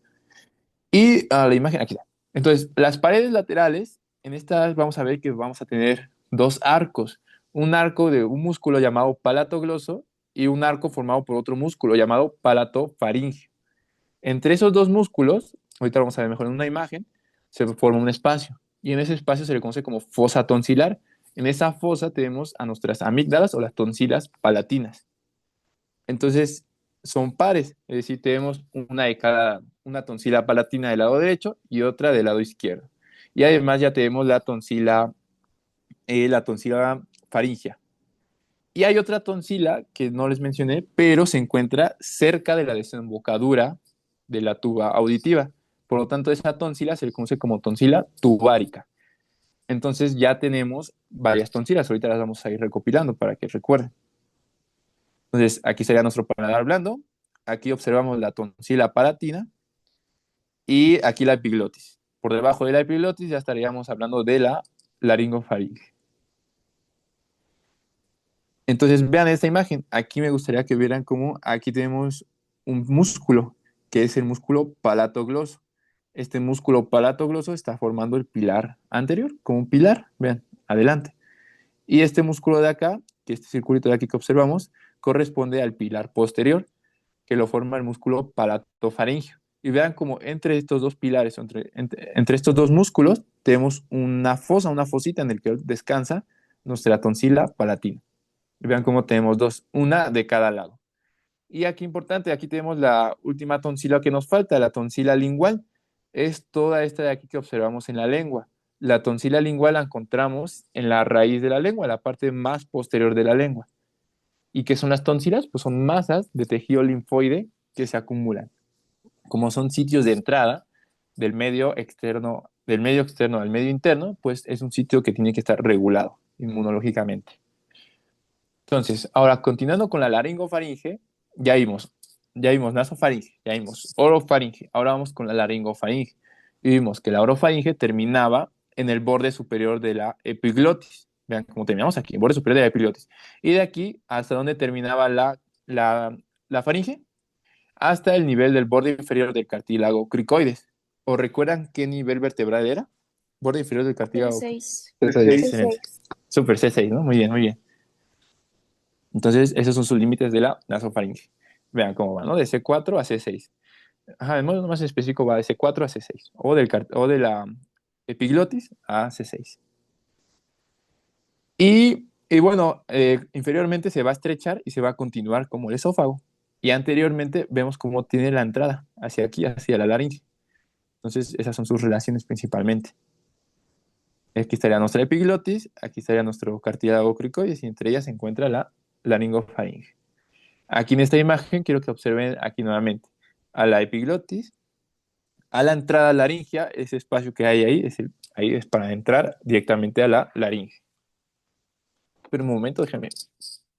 Y la imagen aquí está. Entonces, las paredes laterales, en estas vamos a ver que vamos a tener dos arcos. Un arco de un músculo llamado palatogloso y un arco formado por otro músculo llamado palatofaringeo. Entre esos dos músculos, ahorita lo vamos a ver mejor en una imagen, se forma un espacio. Y en ese espacio se le conoce como fosa tonsilar. En esa fosa tenemos a nuestras amígdalas o las tonsilas palatinas. Entonces, son pares, es decir, tenemos una de cada, una tonsila palatina del lado derecho y otra del lado izquierdo. Y además ya tenemos la tonsila faríngea. Y hay otra tonsila que no les mencioné, pero se encuentra cerca de la desembocadura de la tuba auditiva. Por lo tanto, esa tonsila se le conoce como tonsila tubárica. Entonces ya tenemos varias tonsilas. Ahorita las vamos a ir recopilando para que recuerden. Entonces, aquí sería nuestro paladar blando. Aquí observamos la tonsila palatina y aquí la epiglotis. Por debajo de la epiglotis ya estaríamos hablando de la laringofaringe. Entonces, vean esta imagen. Aquí me gustaría que vieran cómo aquí tenemos un músculo, que es el músculo palatogloso. Este músculo palatogloso está formando el pilar anterior, como un pilar. Vean, adelante. Y este músculo de acá, que este circulito de aquí que observamos, corresponde al pilar posterior, que lo forma el músculo palatofaringeo. Y vean cómo entre estos dos pilares, entre estos dos músculos, tenemos una fosita en la que descansa nuestra tonsila palatina. Y vean cómo tenemos dos, una de cada lado. Y aquí importante, aquí tenemos la última tonsila que nos falta, la tonsila lingual. Es toda esta de aquí que observamos en la lengua. La tonsila lingual la encontramos en la raíz de la lengua, la parte más posterior de la lengua. ¿Y qué son las tonsilas? Pues son masas de tejido linfoide que se acumulan. Como son sitios de entrada del medio externo al medio interno, pues es un sitio que tiene que estar regulado inmunológicamente. Entonces, ahora continuando con la laringofaringe, ya vimos nasofaringe, ya vimos orofaringe, ahora vamos con la laringofaringe. Y vimos que la orofaringe terminaba en el borde superior de la epiglotis. Vean cómo terminamos aquí, el borde superior de la epiglotis. Y de aquí hasta donde terminaba la faringe, hasta el nivel del borde inferior del cartílago cricoides. ¿O recuerdan qué nivel vertebral era? Borde inferior del cartílago. C6. Excelente. Super C6, ¿no? Muy bien, muy bien. Entonces, esos son sus límites de la nasofaringe. Vean cómo va, ¿no? De C4 a C6. Ajá, el modo más específico va de C4 a C6. O de la epiglotis a C6. Y bueno, inferiormente se va a estrechar y se va a continuar como el esófago. Y anteriormente vemos cómo tiene la entrada hacia aquí, hacia la laringe. Entonces, esas son sus relaciones principalmente. Aquí estaría nuestra epiglotis, aquí estaría nuestro cartílago cricoides y entre ellas se encuentra la laringofaringe. Aquí en esta imagen quiero que observen aquí nuevamente a la epiglotis, a la entrada laringea, ese espacio que hay ahí es para entrar directamente a la laringe. Pero un momento, déjame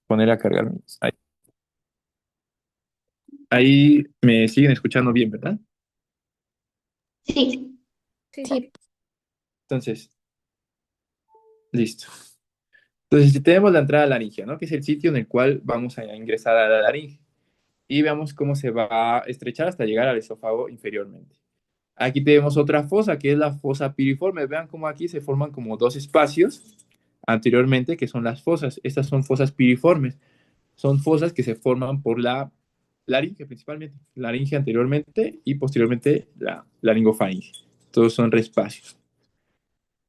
poner a cargar. Ahí me siguen escuchando bien, ¿verdad? Sí. Sí. Entonces, listo. Entonces, si tenemos la entrada laringea, ¿no? Que es el sitio en el cual vamos a ingresar a la laringe. Y veamos cómo se va a estrechar hasta llegar al esófago inferiormente. Aquí tenemos otra fosa, que es la fosa piriforme. Vean cómo aquí se forman como dos espacios anteriormente, que son las fosas. Estas son fosas piriformes. Son fosas que se forman por la laringe principalmente. Laringe anteriormente y posteriormente la laringofaringe. Todos son espacios.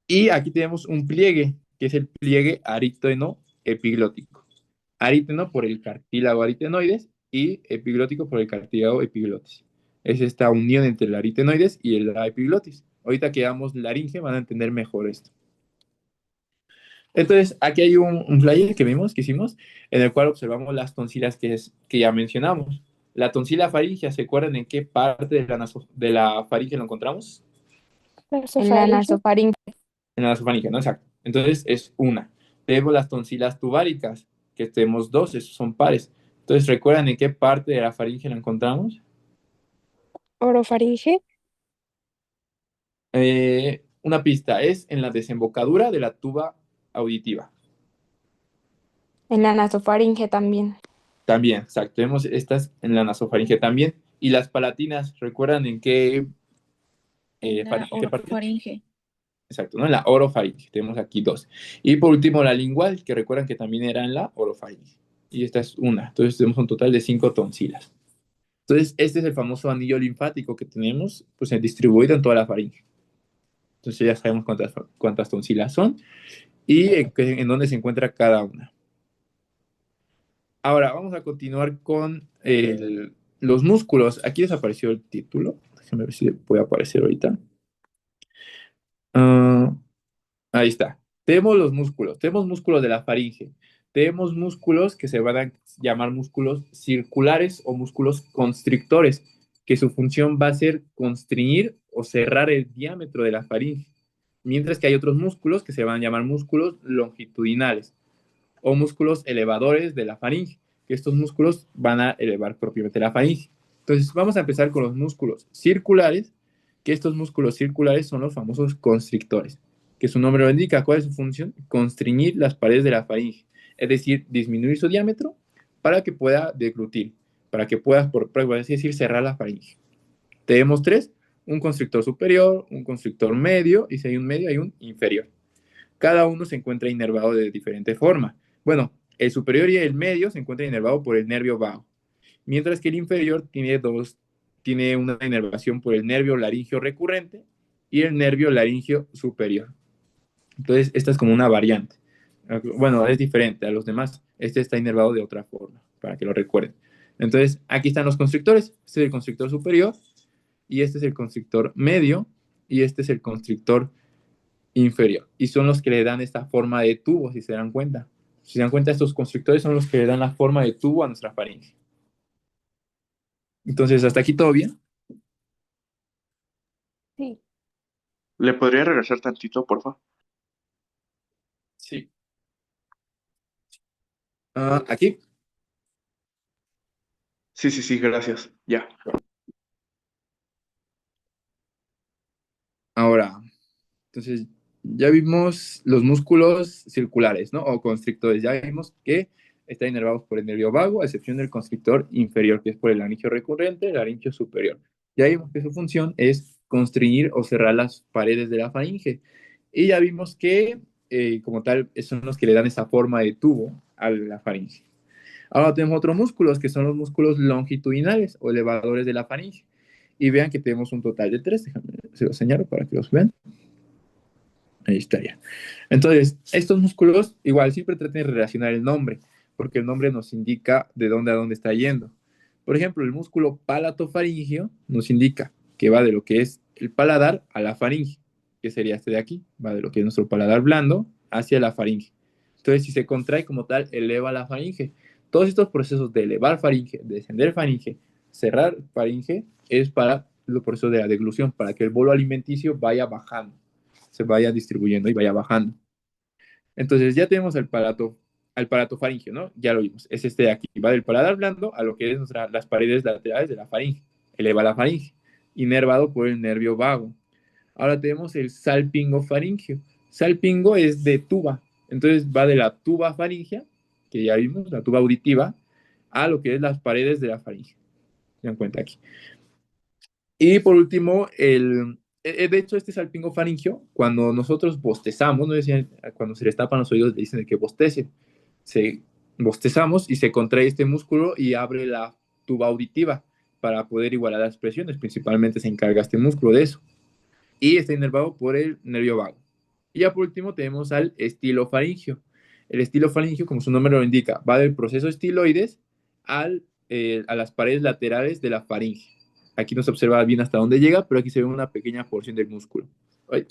Y aquí tenemos un pliegue, que es el pliegue arítono-epiglótico. Arítono por el cartílago aritenoides y epiglótico por el cartílago epiglotis. Es esta unión entre el aritenoides y la epiglotis. Ahorita que damos laringe van a entender mejor esto. Entonces, aquí hay un flyer que hicimos, en el cual observamos las tonsilas que ya mencionamos. La tonsila faríngea, ¿se acuerdan en qué parte de la faringe lo encontramos? En la nasofaringe. En la nasofaringe, ¿no? Exacto. Entonces, es una. Tenemos las tonsilas tubáricas, que tenemos dos, esos son pares. Entonces, ¿recuerdan en qué parte de la faringe lo encontramos? Orofaringe. Una pista, es en la desembocadura de la tuba auditiva. En la nasofaringe también. También, exacto. Tenemos estas en la nasofaringe también. Y las palatinas, ¿recuerdan en qué, En la qué parte? orofaringe. Exacto, ¿no? En la orofaringe. Tenemos aquí dos. Y por último, la lingual, que recuerdan que también era en la orofaringe. y esta es una. Entonces tenemos un total de 5 tonsilas. Entonces, este es el famoso anillo linfático que tenemos pues, distribuido en toda la faringe. Entonces ya sabemos cuántas tonsilas son y en dónde se encuentra cada una. Ahora, vamos a continuar con los músculos. Aquí desapareció el título. Déjame ver si puede aparecer ahorita. Ahí está. Tenemos los músculos. Tenemos músculos de la faringe. Tenemos músculos que se van a llamar músculos circulares o músculos constrictores, que su función va a ser constriñir o cerrar el diámetro de la faringe. Mientras que hay otros músculos que se van a llamar músculos longitudinales o músculos elevadores de la faringe, que estos músculos van a elevar propiamente la faringe. Entonces, vamos a empezar con los músculos circulares, que estos músculos circulares son los famosos constrictores, que su nombre lo indica. ¿Cuál es su función? Constriñir las paredes de la faringe, es decir, disminuir su diámetro para que pueda deglutir, para que pueda, por así decir, cerrar la faringe. Tenemos tres: un constrictor superior, un constrictor medio, y si hay un medio, hay un inferior. Cada uno se encuentra inervado de diferente forma. Bueno, el superior y el medio se encuentran inervados por el nervio vago, mientras que el inferior tiene una inervación por el nervio laringio recurrente y el nervio laringio superior. Entonces, esta es como una variante. Bueno, es diferente a los demás. Este está inervado de otra forma, para que lo recuerden. Entonces, aquí están los constrictores. Este es el constrictor superior, y este es el constrictor medio, y este es el constrictor inferior. Y son los que le dan esta forma de tubo, si se dan cuenta. Si se dan cuenta, estos constrictores son los que le dan la forma de tubo a nuestra faringe. Entonces, ¿hasta aquí todo bien? Sí. ¿Le podría regresar tantito, por favor? Sí. Aquí. Sí, gracias. Ya. Ahora, entonces, ya vimos los músculos circulares, ¿no? O constrictores. Ya vimos que están inervados por el nervio vago, a excepción del constrictor inferior, que es por el laringio recurrente, el laringio superior. Ya vimos que su función es constriñir o cerrar las paredes de la faringe. Y ya vimos que, como tal, son los que le dan esa forma de tubo a la faringe. Ahora tenemos otros músculos, que son los músculos longitudinales o elevadores de la faringe. Y vean que tenemos un total de tres. Déjame, se los señalo para que los vean. Ahí estaría. Entonces, estos músculos, igual, siempre traten de relacionar el nombre, porque el nombre nos indica de dónde a dónde está yendo. Por ejemplo, el músculo palatofaringio nos indica que va de lo que es el paladar a la faringe, que sería este de aquí, va de lo que es nuestro paladar blando hacia la faringe. Entonces, si se contrae como tal, eleva la faringe. Todos estos procesos de elevar faringe, de descender faringe, cerrar faringe, es para los procesos de la deglución, para que el bolo alimenticio vaya bajando, se vaya distribuyendo y vaya bajando. Entonces ya tenemos al palato faringio, ¿no? Ya lo vimos. Es este de aquí. Va del paladar blando a lo que es las paredes laterales de la faringe. Eleva la faringe, inervado por el nervio vago. Ahora tenemos el salpingo faringio. Salpingo es de tuba. Entonces va de la tuba faringea, que ya vimos, la tuba auditiva, a lo que es las paredes de la faringe. Se dan cuenta aquí. Y por último, de hecho, este salpingo faringio, cuando nosotros bostezamos, ¿no? Decían, cuando se les tapan los oídos, le dicen de que bostece. Bostezamos y se contrae este músculo y abre la tuba auditiva para poder igualar las presiones. Principalmente se encarga este músculo de eso. Y está inervado por el nervio vago. Y ya por último tenemos al estilofaringio. El estilofaringio, como su nombre lo indica, va del proceso estiloides a las paredes laterales de la faringe. Aquí no se observa bien hasta dónde llega, pero aquí se ve una pequeña porción del músculo. Ay.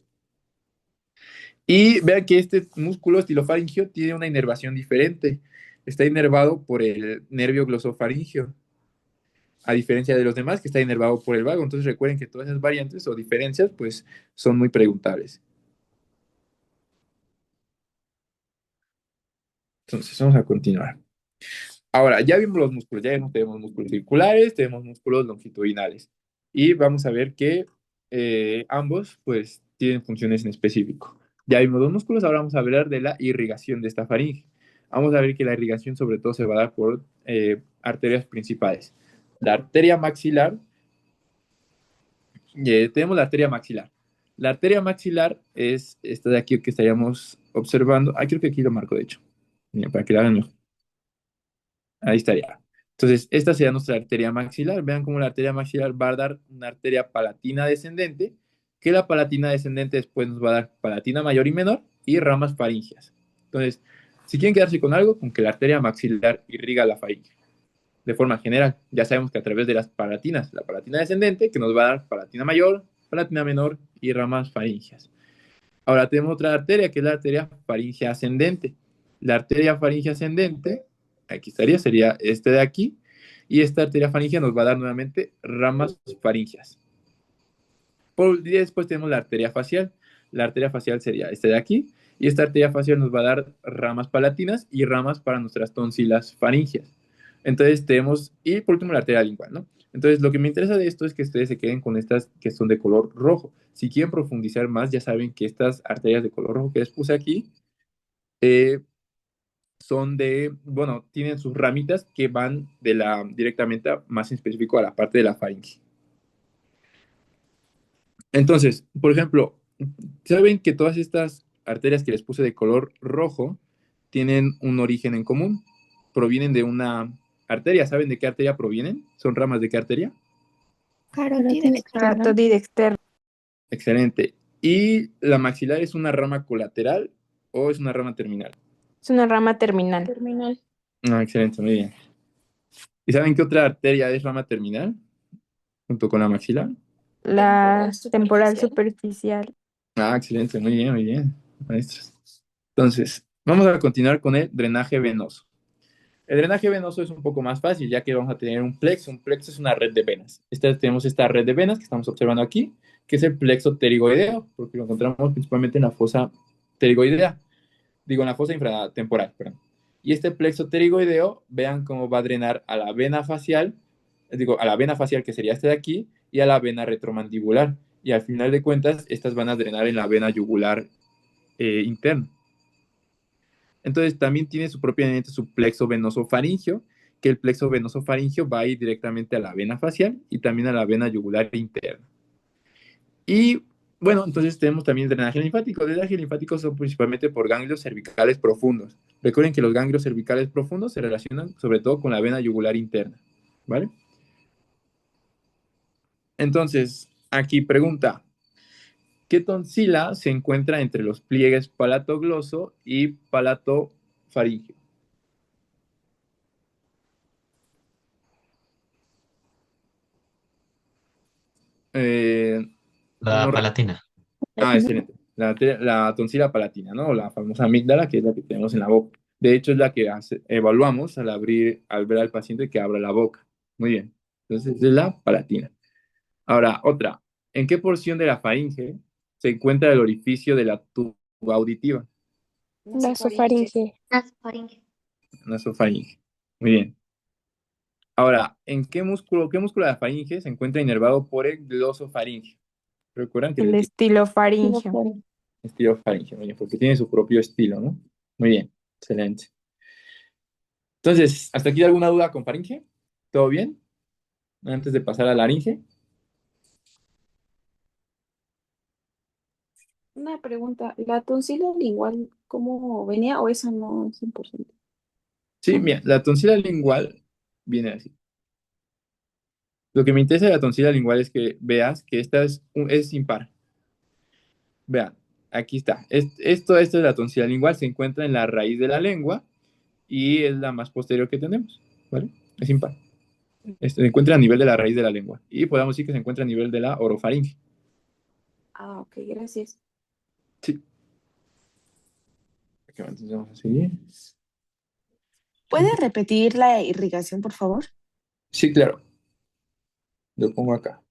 Y vean que este músculo estilofaringio tiene una inervación diferente. Está inervado por el nervio glosofaringio, a diferencia de los demás que está inervado por el vago. Entonces recuerden que todas esas variantes o diferencias pues son muy preguntables. Entonces vamos a continuar. Ahora, ya vimos los músculos, ya vimos, tenemos músculos circulares, tenemos músculos longitudinales. Y vamos a ver que ambos pues tienen funciones en específico. Ya vimos los músculos, ahora vamos a hablar de la irrigación de esta faringe. Vamos a ver que la irrigación sobre todo se va a dar por arterias principales. La arteria maxilar, tenemos la arteria maxilar. La arteria maxilar es esta de aquí que estaríamos observando. Ah, creo que aquí lo marco de hecho, para que la hagan mejor. Ahí estaría. Entonces, esta sería nuestra arteria maxilar. Vean cómo la arteria maxilar va a dar una arteria palatina descendente, que la palatina descendente después nos va a dar palatina mayor y menor y ramas faríngeas. Entonces, si quieren quedarse con algo, con que la arteria maxilar irriga la faringe. De forma general, ya sabemos que a través de las palatinas, la palatina descendente, que nos va a dar palatina mayor, palatina menor y ramas faríngeas. Ahora tenemos otra arteria, que es la arteria faringe ascendente. La arteria faringe ascendente, aquí estaría, sería este de aquí, y esta arteria faringea nos va a dar nuevamente ramas faringeas. Y después tenemos la arteria facial. La arteria facial sería este de aquí, y esta arteria facial nos va a dar ramas palatinas y ramas para nuestras tonsilas faringeas. Entonces tenemos, y por último la arteria lingual, ¿no? Entonces lo que me interesa de esto es que ustedes se queden con estas que son de color rojo. Si quieren profundizar más, ya saben que estas arterias de color rojo que les puse aquí son de, bueno, tienen sus ramitas que van directamente, más en específico, a la parte de la faringe. Entonces, por ejemplo, saben que todas estas arterias que les puse de color rojo tienen un origen en común. Provienen de una arteria. ¿Saben de qué arteria provienen? ¿Son ramas de qué arteria? Carótida externa. Carótida externa. Excelente. ¿Y la maxilar es una rama colateral o es una rama terminal? Es una rama terminal. Terminal. Ah, excelente, muy bien. ¿Y saben qué otra arteria es rama terminal junto con la maxilar? La temporal superficial. Ah, excelente, muy bien, maestros. Entonces, vamos a continuar con el drenaje venoso. El drenaje venoso es un poco más fácil, ya que vamos a tener un plexo. Un plexo es una red de venas. Tenemos esta red de venas que estamos observando aquí, que es el plexo pterigoideo, porque lo encontramos principalmente en la fosa pterigoidea. Digo, en la fosa infratemporal, perdón. Y este plexo pterigoideo, vean cómo va a drenar a la vena facial, a la vena facial que sería esta de aquí, y a la vena retromandibular. Y al final de cuentas, estas van a drenar en la vena yugular interna. Entonces también tiene propiamente su plexo venoso faringio, que el plexo venoso faringio va a ir directamente a la vena facial y también a la vena yugular interna. Y bueno, entonces tenemos también drenaje linfático. El drenaje linfático son principalmente por ganglios cervicales profundos. Recuerden que los ganglios cervicales profundos se relacionan sobre todo con la vena yugular interna, ¿vale? Entonces, aquí pregunta, ¿qué tonsila se encuentra entre los pliegues palatogloso y palatofaringio? La no palatina. excelente. La tonsila palatina, ¿no? La famosa amígdala, que es la que tenemos en la boca. De hecho, es la que evaluamos al ver al paciente que abra la boca. Muy bien. Entonces, es la palatina. Ahora, otra. ¿En qué porción de la faringe se encuentra el orificio de la tuba auditiva? Nasofaringe. Nasofaringe. Nasofaringe. Muy bien. Ahora, ¿en qué músculo de la faringe se encuentra inervado por el glosofaringe? ¿Recuerdan que El estilofaringio. estilo faringe? Muy bien, porque tiene su propio estilo, ¿no? Muy bien, excelente. Entonces, ¿hasta aquí alguna duda con faringe? ¿Todo bien? Antes de pasar a laringe. Una pregunta, ¿la tonsila lingual cómo venía o eso no es importante? Sí, mira, la tonsila lingual viene así. Lo que me interesa de la tonsila lingual es que veas que esta es impar. Vean, aquí está. Esto es la tonsila lingual, se encuentra en la raíz de la lengua y es la más posterior que tenemos, ¿vale? Es impar. Se encuentra a nivel de la raíz de la lengua y podemos decir que se encuentra a nivel de la orofaringe. Ah, ok, gracias. Sí. Entonces vamos a seguir. ¿Puede repetir la irrigación, por favor? Sí, claro. Lo pongo acá.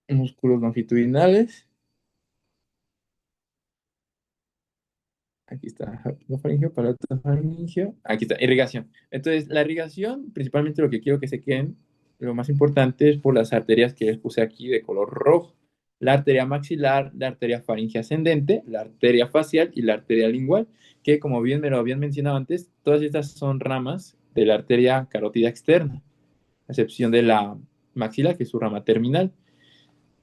Músculos longitudinales. Aquí está, faringio, palatofaringio. Aquí está, irrigación. Entonces, la irrigación, principalmente lo que quiero que se queden, lo más importante es por las arterias que les puse aquí de color rojo. La arteria maxilar, la arteria faringe ascendente, la arteria facial y la arteria lingual, que como bien me lo habían mencionado antes, todas estas son ramas de la arteria carótida externa, a excepción de la maxila, que es su rama terminal.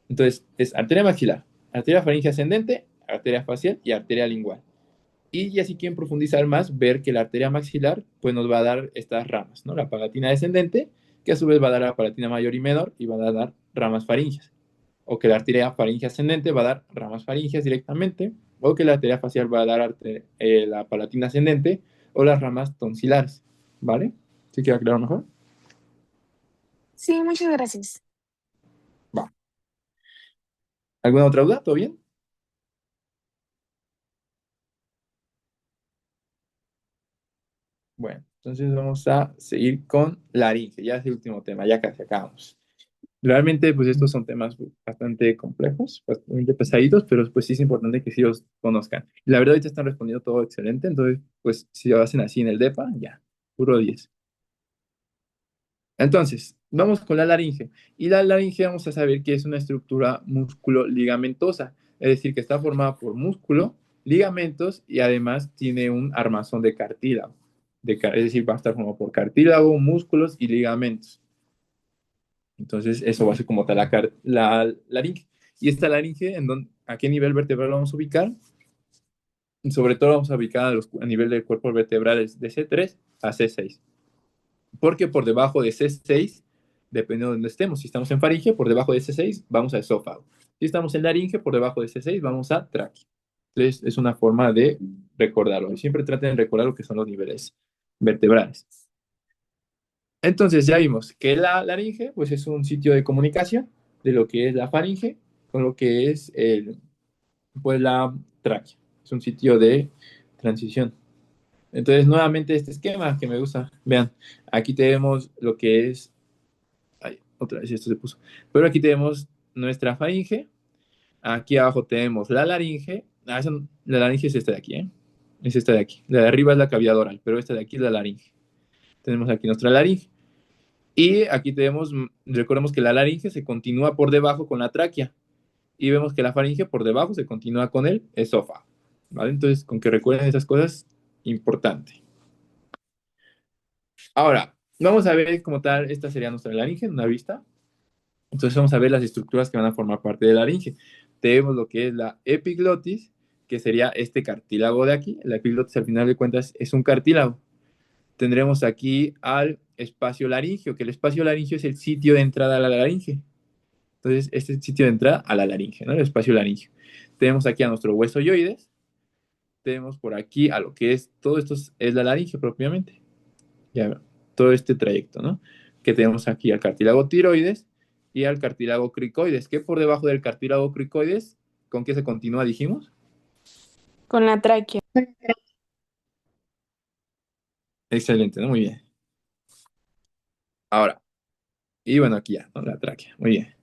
Entonces, es arteria maxilar, arteria faringe ascendente, arteria facial y arteria lingual. Y ya si quieren profundizar más, ver que la arteria maxilar pues nos va a dar estas ramas, ¿no? La palatina descendente, que a su vez va a dar la palatina mayor y menor y va a dar ramas faringias. O que la arteria faringe ascendente va a dar ramas faringias directamente, o que la arteria facial va a dar la palatina ascendente o las ramas tonsilares, ¿vale? ¿Sí queda claro mejor? Sí, muchas gracias. Va. ¿Alguna otra duda? ¿Todo bien? Bueno, entonces vamos a seguir con laringe, ya es el último tema, ya casi acabamos. Realmente, pues estos son temas bastante complejos, bastante pesaditos, pero pues sí es importante que sí los conozcan. La verdad, ahorita están respondiendo todo excelente, entonces, pues si lo hacen así en el DEPA, ya, puro 10. Entonces, vamos con la laringe. Y la laringe vamos a saber que es una estructura músculo-ligamentosa, es decir, que está formada por músculo, ligamentos y además tiene un armazón de cartílago. Es decir, va a estar formado por cartílago, músculos y ligamentos. Entonces, eso va a ser como tal la laringe. Y esta laringe, ¿a qué nivel vertebral la vamos a ubicar? Sobre todo vamos a ubicar a nivel del cuerpo vertebral de C3 a C6. Porque por debajo de C6, dependiendo de donde estemos, si estamos en faringe, por debajo de C6 vamos a esófago. Si estamos en laringe, por debajo de C6 vamos a tráquea. Entonces, es una forma de recordarlo. Y siempre traten de recordar lo que son los niveles vertebrales. Entonces, ya vimos que la laringe pues, es un sitio de comunicación de lo que es la faringe con lo que es pues, la tráquea. Es un sitio de transición. Entonces, nuevamente este esquema que me gusta. Vean, aquí tenemos lo que es... Ay, otra vez esto se puso. Pero aquí tenemos nuestra faringe. Aquí abajo tenemos la laringe. La laringe es esta de aquí, ¿eh? Es esta de aquí. La de arriba es la cavidad oral, pero esta de aquí es la laringe. Tenemos aquí nuestra laringe. Y aquí tenemos, recordemos que la laringe se continúa por debajo con la tráquea. Y vemos que la faringe por debajo se continúa con el esófago. ¿Vale? Entonces, con que recuerden esas cosas, importante. Ahora, vamos a ver como tal, esta sería nuestra laringe en una vista. Entonces vamos a ver las estructuras que van a formar parte de la laringe. Tenemos lo que es la epiglotis, que sería este cartílago de aquí. La epiglotis al final de cuentas es un cartílago. Tendremos aquí al espacio laringio, que el espacio laringio es el sitio de entrada a la laringe. Entonces, este es el sitio de entrada a la laringe, ¿no? El espacio laringio. Tenemos aquí a nuestro hueso yoides. Tenemos por aquí a lo que es, todo esto es la laringe propiamente. Ya, todo este trayecto, ¿no? Que tenemos aquí al cartílago tiroides y al cartílago cricoides, que por debajo del cartílago cricoides, ¿con qué se continúa, dijimos? Con la tráquea. Excelente, ¿no? Muy bien. Ahora, y bueno, aquí ya, ¿no? La tráquea, muy bien.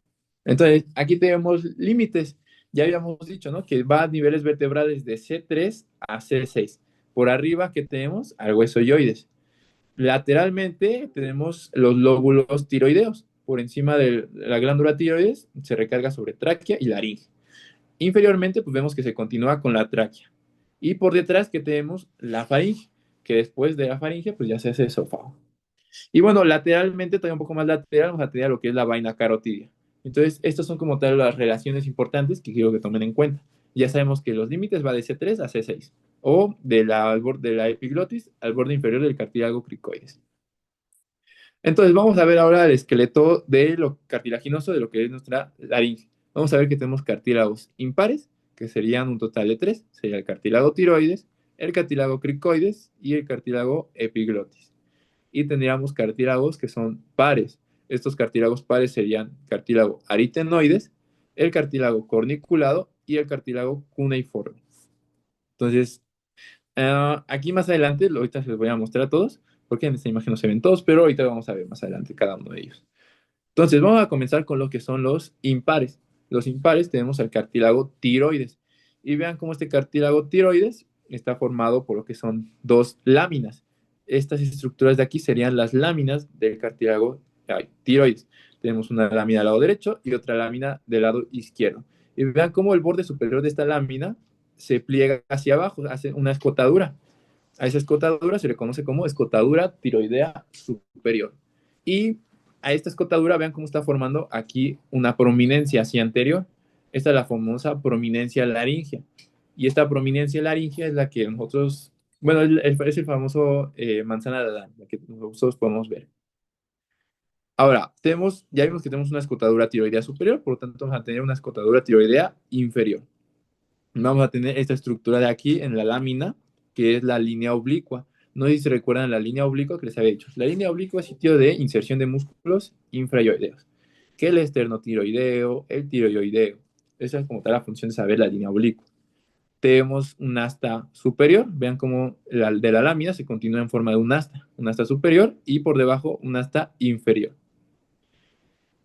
Entonces, aquí tenemos límites. Ya habíamos dicho, ¿no? Que va a niveles vertebrales de C3 a C6. Por arriba, ¿qué tenemos? Al hueso yoides. Lateralmente tenemos los lóbulos tiroideos. Por encima de la glándula tiroides se recarga sobre tráquea y laringe. Inferiormente, pues vemos que se continúa con la tráquea. Y por detrás que tenemos la faringe, que después de la faringe, pues ya se hace esófago. Y bueno, lateralmente, todavía un poco más lateral, vamos a tener lo que es la vaina carotidia. Entonces, estas son como tal las relaciones importantes que quiero que tomen en cuenta. Ya sabemos que los límites va de C3 a C6, o de la epiglotis al borde inferior del cartílago cricoides. Entonces, vamos a ver ahora el esqueleto de lo cartilaginoso de lo que es nuestra laringe. Vamos a ver que tenemos cartílagos impares, que serían un total de 3. Sería el cartílago tiroides, el cartílago cricoides y el cartílago epiglotis. Y tendríamos cartílagos que son pares. Estos cartílagos pares serían cartílago aritenoides, el cartílago corniculado y el cartílago cuneiforme. Entonces, aquí más adelante, ahorita se los voy a mostrar a todos, porque en esta imagen no se ven todos, pero ahorita vamos a ver más adelante cada uno de ellos. Entonces, vamos a comenzar con lo que son los impares. Los impares tenemos al cartílago tiroides. Y vean cómo este cartílago tiroides está formado por lo que son dos láminas. Estas estructuras de aquí serían las láminas del cartílago tiroides. Tenemos una lámina del lado derecho y otra lámina del lado izquierdo. Y vean cómo el borde superior de esta lámina se pliega hacia abajo, hace una escotadura. A esa escotadura se le conoce como escotadura tiroidea superior. Y a esta escotadura, vean cómo está formando aquí una prominencia hacia anterior. Esta es la famosa prominencia laringea. Y esta prominencia laringea es la que nosotros, bueno, es el famoso manzana de Adán, la que nosotros podemos ver. Ahora, ya vimos que tenemos una escotadura tiroidea superior, por lo tanto vamos a tener una escotadura tiroidea inferior. Vamos a tener esta estructura de aquí en la lámina, que es la línea oblicua. No sé si se recuerdan la línea oblicua que les había dicho. La línea oblicua es sitio de inserción de músculos infrayoideos, que el esternotiroideo, el tiroideo. Esa es como tal la función de saber la línea oblicua. Tenemos un asta superior. Vean cómo de la lámina se continúa en forma de un asta superior, y por debajo un asta inferior.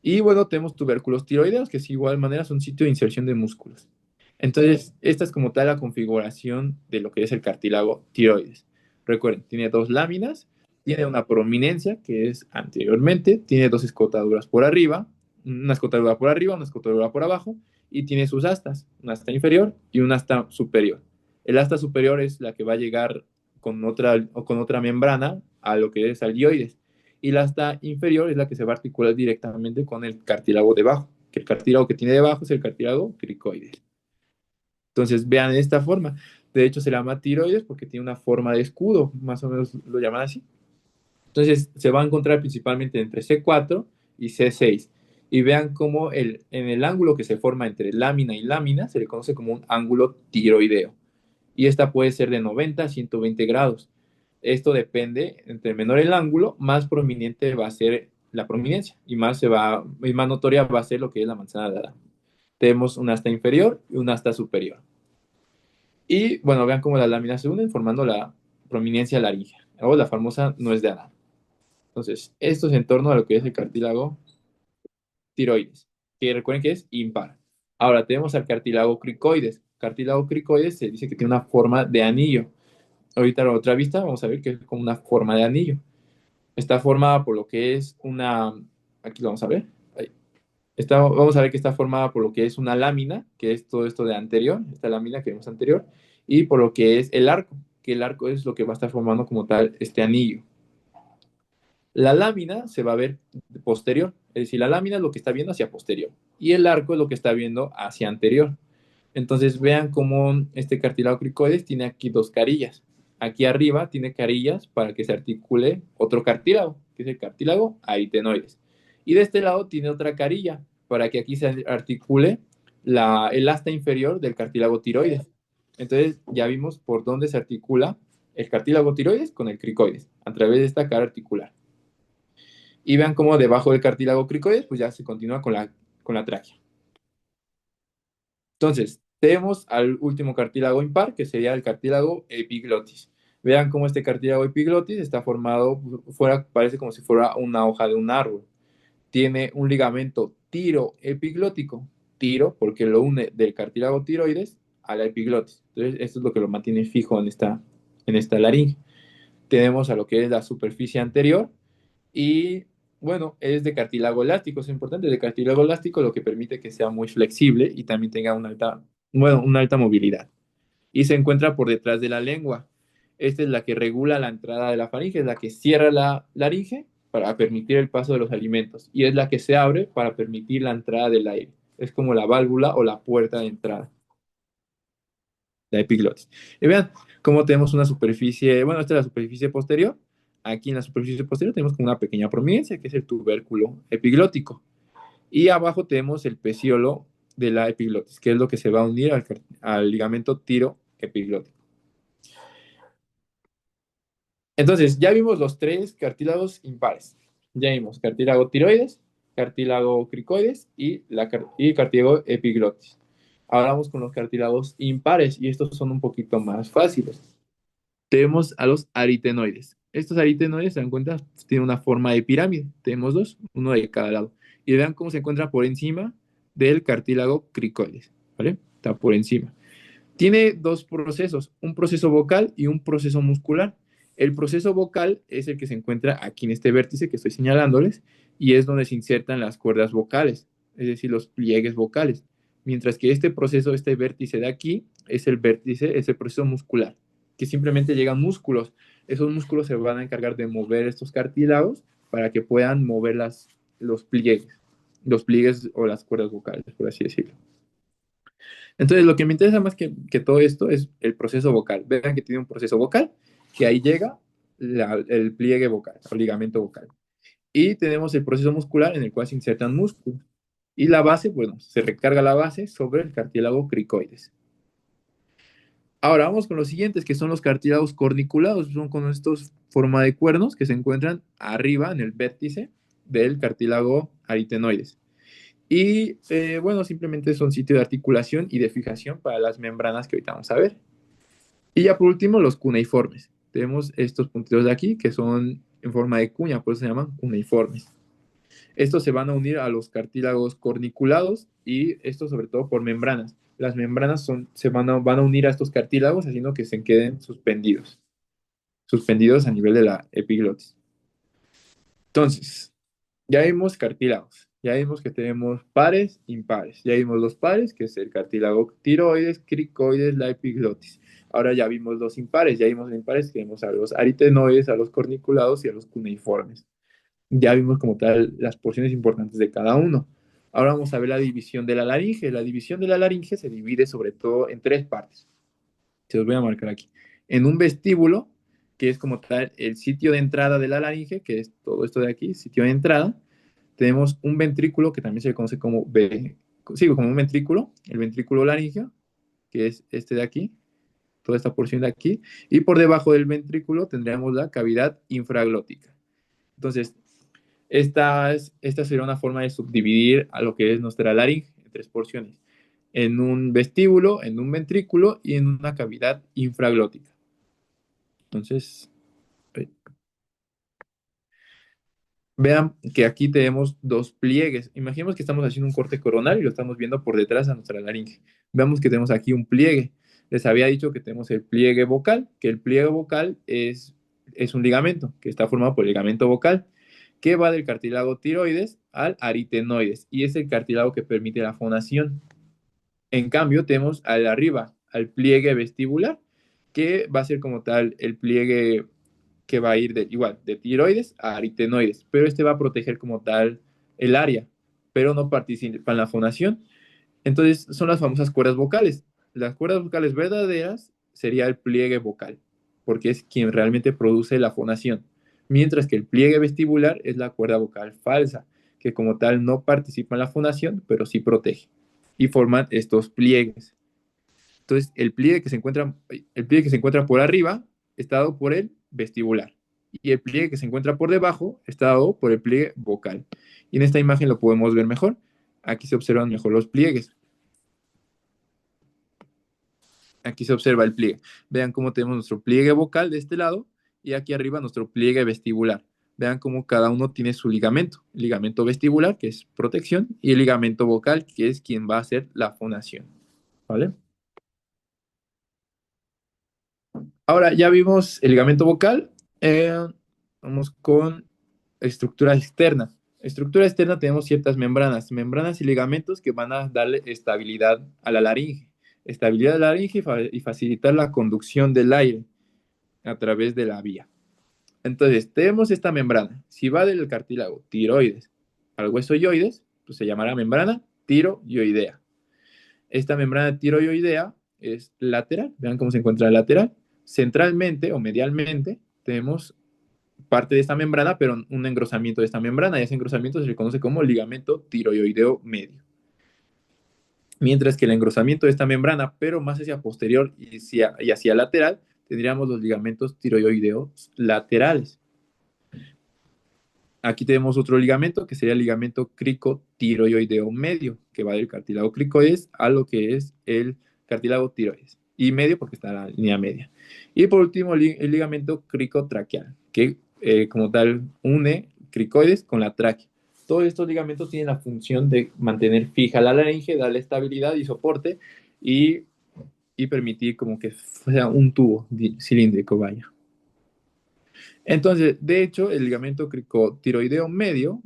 Y bueno, tenemos tubérculos tiroideos, que de igual manera son sitio de inserción de músculos. Entonces, esta es como tal la configuración de lo que es el cartílago tiroides. Recuerden, tiene dos láminas, tiene una prominencia, que es anteriormente, tiene dos escotaduras por arriba, una escotadura por arriba, una escotadura por abajo, y tiene sus astas, un asta inferior y un asta superior. El asta superior es la que va a llegar con otra membrana a lo que es al dioides, y la asta inferior es la que se va a articular directamente con el cartílago debajo, que el cartílago que tiene debajo es el cartílago cricoides. Entonces, vean de esta forma. De hecho, se llama tiroides porque tiene una forma de escudo, más o menos lo llaman así. Entonces, se va a encontrar principalmente entre C4 y C6. Y vean cómo en el ángulo que se forma entre lámina y lámina se le conoce como un ángulo tiroideo. Y esta puede ser de 90 a 120 grados. Esto depende, entre menor el ángulo, más prominente va a ser la prominencia y más notoria va a ser lo que es la manzana de Adán. Tenemos un asta inferior y un asta superior. Y bueno, vean cómo las láminas se unen formando la prominencia laringea, o la famosa nuez de Adán. Entonces, esto es en torno a lo que es el cartílago tiroides, que recuerden que es impar. Ahora tenemos al cartílago cricoides. Cartílago cricoides se dice que tiene una forma de anillo. Ahorita a la otra vista vamos a ver que es como una forma de anillo. Está formada por lo que es aquí lo vamos a ver. Ahí. Vamos a ver que está formada por lo que es una lámina, que es todo esto de anterior, esta lámina que vemos anterior, y por lo que es el arco, que el arco es lo que va a estar formando como tal este anillo. La lámina se va a ver posterior, es decir, la lámina es lo que está viendo hacia posterior, y el arco es lo que está viendo hacia anterior. Entonces vean cómo este cartílago cricoides tiene aquí dos carillas. Aquí arriba tiene carillas para que se articule otro cartílago, que es el cartílago aritenoides. Y de este lado tiene otra carilla para que aquí se articule el asta inferior del cartílago tiroides. Entonces ya vimos por dónde se articula el cartílago tiroides con el cricoides, a través de esta cara articular. Y vean cómo debajo del cartílago cricoides, pues ya se continúa con la tráquea. Entonces, tenemos al último cartílago impar, que sería el cartílago epiglotis. Vean cómo este cartílago epiglotis está formado, parece como si fuera una hoja de un árbol. Tiene un ligamento tiroepiglótico. Tiro, porque lo une del cartílago tiroides a la epiglotis. Entonces, esto es lo que lo mantiene fijo en esta laringe. Tenemos a lo que es la superficie anterior y, bueno, es de cartílago elástico, es importante, de cartílago elástico, lo que permite que sea muy flexible y también tenga una alta movilidad. Y se encuentra por detrás de la lengua. Esta es la que regula la entrada de la faringe, es la que cierra la laringe para permitir el paso de los alimentos, y es la que se abre para permitir la entrada del aire. Es como la válvula o la puerta de entrada, la epiglotis. Y vean cómo tenemos una superficie, bueno, esta es la superficie posterior. Aquí en la superficie posterior tenemos como una pequeña prominencia, que es el tubérculo epiglótico. Y abajo tenemos el peciolo de la epiglotis, que es lo que se va a unir al ligamento tiroepiglótico. Entonces, ya vimos los tres cartílagos impares. Ya vimos cartílago tiroides, cartílago cricoides y cartílago epiglotis. Ahora vamos con los cartílagos impares, y estos son un poquito más fáciles. Tenemos a los aritenoides. Estos aritenoides, se dan cuenta, tienen una forma de pirámide. Tenemos dos, uno de cada lado. Y vean cómo se encuentra por encima del cartílago cricoides, ¿vale? Está por encima. Tiene dos procesos, un proceso vocal y un proceso muscular. El proceso vocal es el que se encuentra aquí en este vértice que estoy señalándoles, y es donde se insertan las cuerdas vocales, es decir, los pliegues vocales. Mientras que este vértice de aquí, es el proceso muscular, que simplemente llegan músculos. Esos músculos se van a encargar de mover estos cartílagos para que puedan mover los pliegues o las cuerdas vocales, por así decirlo. Entonces, lo que me interesa más que todo esto es el proceso vocal. Vean que tiene un proceso vocal, que ahí llega el pliegue vocal, o ligamento vocal. Y tenemos el proceso muscular en el cual se insertan músculos. Y la base, bueno, se recarga la base sobre el cartílago cricoides. Ahora vamos con los siguientes, que son los cartílagos corniculados. Son con estos forma de cuernos que se encuentran arriba en el vértice del cartílago aritenoides. Y bueno, simplemente son sitio de articulación y de fijación para las membranas que ahorita vamos a ver. Y ya por último, los cuneiformes. Tenemos estos puntitos de aquí que son en forma de cuña, por eso se llaman cuneiformes. Estos se van a unir a los cartílagos corniculados y esto sobre todo por membranas. Las membranas van a unir a estos cartílagos haciendo que se queden suspendidos a nivel de la epiglotis. Entonces, ya vimos cartílagos, ya vimos que tenemos pares, impares, ya vimos los pares, que es el cartílago tiroides, cricoides, la epiglotis. Ahora ya vimos los impares, ya vimos los impares, tenemos a los aritenoides, a los corniculados y a los cuneiformes. Ya vimos como tal las porciones importantes de cada uno. Ahora vamos a ver la división de la laringe. La división de la laringe se divide sobre todo en tres partes. Se los voy a marcar aquí. En un vestíbulo, que es como tal el sitio de entrada de la laringe, que es todo esto de aquí, sitio de entrada. Tenemos un ventrículo, que también se le conoce como, como un ventrículo, el ventrículo laríngeo, que es este de aquí, toda esta porción de aquí. Y por debajo del ventrículo tendríamos la cavidad infraglótica. Entonces, esta sería una forma de subdividir a lo que es nuestra laringe en tres porciones. En un vestíbulo, en un ventrículo y en una cavidad infraglótica. Entonces, vean que aquí tenemos dos pliegues. Imaginemos que estamos haciendo un corte coronal y lo estamos viendo por detrás a nuestra laringe. Veamos que tenemos aquí un pliegue. Les había dicho que tenemos el pliegue vocal, que el pliegue vocal es un ligamento, que está formado por el ligamento vocal, que va del cartílago tiroides al aritenoides, y es el cartílago que permite la fonación. En cambio, tenemos al arriba, al pliegue vestibular, que va a ser como tal el pliegue que va a ir igual, de tiroides a aritenoides, pero este va a proteger como tal el área, pero no participa en la fonación. Entonces, son las famosas cuerdas vocales. Las cuerdas vocales verdaderas sería el pliegue vocal, porque es quien realmente produce la fonación, mientras que el pliegue vestibular es la cuerda vocal falsa, que como tal no participa en la fonación, pero sí protege, y forman estos pliegues. Entonces, el pliegue que se encuentra por arriba está dado por el vestibular, y el pliegue que se encuentra por debajo está dado por el pliegue vocal. Y en esta imagen lo podemos ver mejor. Aquí se observan mejor los pliegues. Aquí se observa el pliegue. Vean cómo tenemos nuestro pliegue vocal de este lado y aquí arriba nuestro pliegue vestibular. Vean cómo cada uno tiene su ligamento. El ligamento vestibular, que es protección, y el ligamento vocal, que es quien va a hacer la fonación. ¿Vale? Ahora ya vimos el ligamento vocal. Vamos con estructura externa. Estructura externa tenemos ciertas membranas y ligamentos que van a darle estabilidad a la laringe. Estabilidad de la laringe y facilitar la conducción del aire a través de la vía. Entonces, tenemos esta membrana. Si va del cartílago tiroides al hueso yoides, pues se llamará membrana tiroyoidea. Esta membrana tiroyoidea es lateral. Vean cómo se encuentra lateral. Centralmente o medialmente tenemos parte de esta membrana, pero un engrosamiento de esta membrana, y ese engrosamiento se le conoce como ligamento tiroyoideo medio. Mientras que el engrosamiento de esta membrana, pero más hacia posterior y hacia lateral, tendríamos los ligamentos tiroyoideos laterales. Aquí tenemos otro ligamento, que sería el ligamento cricotiroyoideo medio, que va del cartílago cricoides a lo que es el cartílago tiroides. Y medio porque está en la línea media. Y por último, el ligamento cricotraqueal, que como tal une cricoides con la tráquea. Todos estos ligamentos tienen la función de mantener fija la laringe, darle estabilidad y soporte y permitir como que sea un tubo cilíndrico, vaya. Entonces, de hecho, el ligamento cricotiroideo medio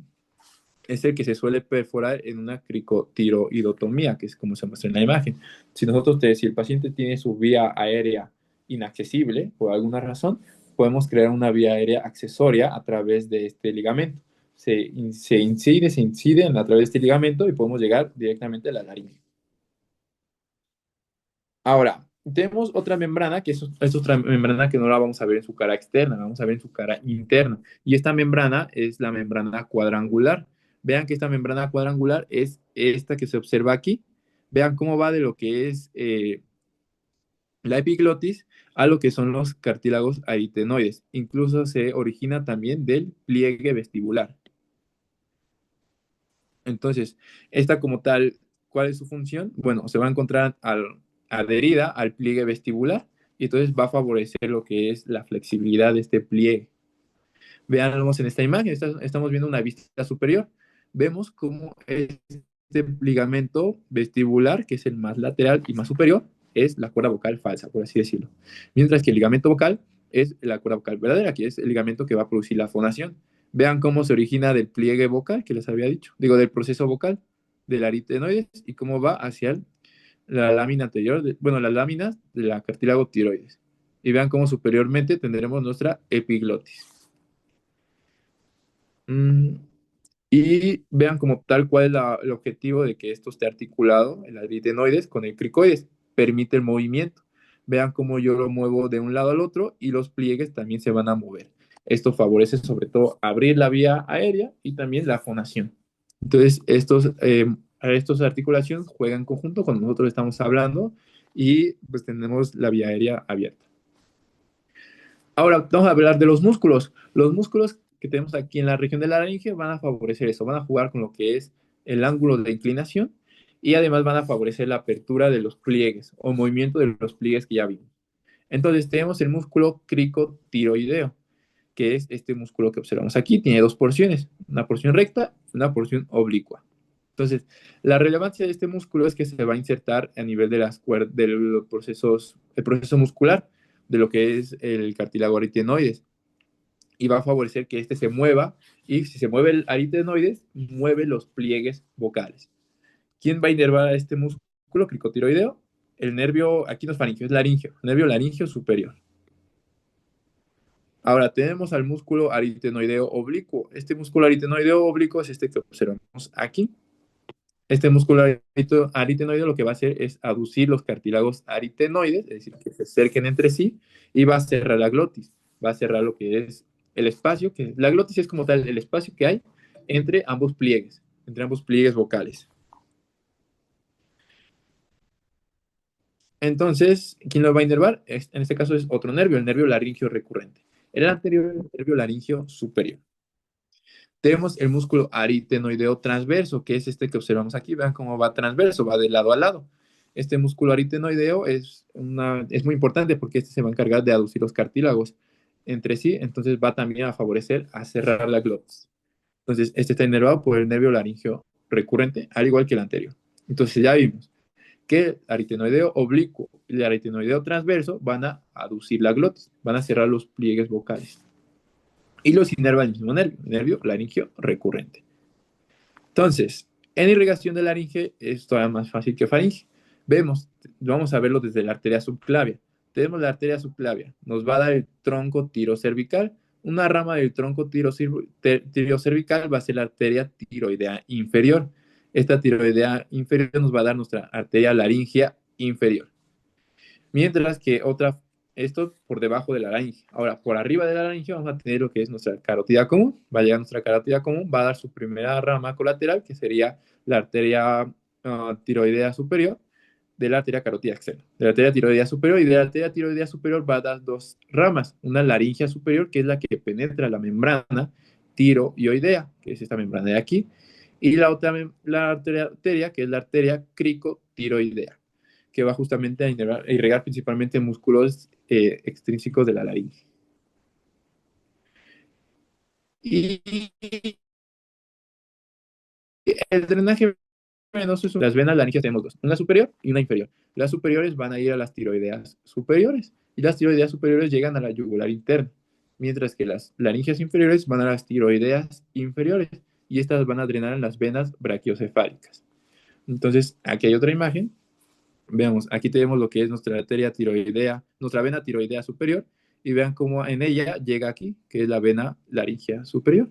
es el que se suele perforar en una cricotiroidotomía, que es como se muestra en la imagen. Si el paciente tiene su vía aérea inaccesible por alguna razón, podemos crear una vía aérea accesoria a través de este ligamento. Se incide a través de este ligamento y podemos llegar directamente a la laringe. Ahora, tenemos otra membrana, que es otra membrana que no la vamos a ver en su cara externa, la vamos a ver en su cara interna. Y esta membrana es la membrana cuadrangular. Vean que esta membrana cuadrangular es esta que se observa aquí. Vean cómo va de lo que es la epiglotis a lo que son los cartílagos aritenoides. Incluso se origina también del pliegue vestibular. Entonces, esta como tal, ¿cuál es su función? Bueno, se va a encontrar adherida al pliegue vestibular y entonces va a favorecer lo que es la flexibilidad de este pliegue. Veamos en esta imagen, estamos viendo una vista superior. Vemos cómo este ligamento vestibular, que es el más lateral y más superior, es la cuerda vocal falsa, por así decirlo. Mientras que el ligamento vocal es la cuerda vocal verdadera, que es el ligamento que va a producir la fonación. Vean cómo se origina del pliegue vocal, que les había dicho, digo, del proceso vocal del aritenoides y cómo va hacia la lámina anterior, bueno, las láminas de la cartílago tiroides. Y vean cómo superiormente tendremos nuestra epiglotis. Y vean como tal cuál es el objetivo de que esto esté articulado, el aritenoides con el cricoides, permite el movimiento. Vean cómo yo lo muevo de un lado al otro y los pliegues también se van a mover. Esto favorece sobre todo abrir la vía aérea y también la fonación. Entonces, estos articulaciones juegan en conjunto cuando nosotros estamos hablando y pues tenemos la vía aérea abierta. Ahora vamos a hablar de los músculos. Los músculos que tenemos aquí en la región de la laringe van a favorecer eso, van a jugar con lo que es el ángulo de inclinación y además van a favorecer la apertura de los pliegues o movimiento de los pliegues que ya vimos. Entonces tenemos el músculo cricotiroideo, que es este músculo que observamos aquí. Tiene dos porciones, una porción recta y una porción oblicua. Entonces, la relevancia de este músculo es que se va a insertar a nivel de los procesos, el proceso muscular de lo que es el cartílago aritenoides y va a favorecer que este se mueva y si se mueve el aritenoides, mueve los pliegues vocales. ¿Quién va a inervar a este músculo cricotiroideo? El nervio, aquí no es faringeo, es laringio, nervio laringio superior. Ahora tenemos al músculo aritenoideo oblicuo. Este músculo aritenoideo oblicuo es este que observamos aquí. Este músculo aritenoideo lo que va a hacer es aducir los cartílagos aritenoides, es decir, que se acerquen entre sí, y va a cerrar la glotis, va a cerrar lo que es el espacio, que la glotis es como tal el espacio que hay entre ambos pliegues vocales. Entonces, ¿quién lo va a inervar? En este caso es otro nervio, el nervio laringio recurrente. El anterior es el nervio laringio superior. Tenemos el músculo aritenoideo transverso, que es este que observamos aquí. Vean cómo va transverso, va de lado a lado. Este músculo aritenoideo es muy importante porque este se va a encargar de aducir los cartílagos entre sí, entonces va también a favorecer a cerrar la glotis. Entonces, este está inervado por el nervio laringio recurrente, al igual que el anterior. Entonces, ya vimos que el aritenoideo oblicuo y el aritenoideo transverso van a aducir la glotis, van a cerrar los pliegues vocales. Y los inerva el mismo nervio, el nervio laringio recurrente. Entonces, en irrigación de laringe es todavía más fácil que faringe. Vamos a verlo desde la arteria subclavia. Tenemos la arteria subclavia, nos va a dar el tronco tirocervical. Una rama del tronco tirocervical va a ser la arteria tiroidea inferior. Esta tiroidea inferior nos va a dar nuestra arteria laringea inferior. Mientras que esto por debajo de la laringe. Ahora, por arriba de la laringe vamos a tener lo que es nuestra carótida común. Va a llegar nuestra carótida común, va a dar su primera rama colateral, que sería la arteria tiroidea superior, de la arteria carótida externa. De la arteria tiroidea superior y de la arteria tiroidea superior va a dar dos ramas. Una laringea superior, que es la que penetra la membrana tiroidea, que es esta membrana de aquí, y la otra, la arteria, que es la arteria cricotiroidea, que va justamente a irrigar principalmente músculos extrínsecos de la laringe. Y el drenaje venoso, las venas laringeas tenemos dos, una superior y una inferior. Las superiores van a ir a las tiroideas superiores y las tiroideas superiores llegan a la yugular interna, mientras que las laringeas inferiores van a las tiroideas inferiores y estas van a drenar en las venas brachiocefálicas. Entonces, aquí hay otra imagen. Veamos, aquí tenemos lo que es nuestra arteria tiroidea, nuestra vena tiroidea superior, y vean cómo en ella llega aquí, que es la vena laringea superior.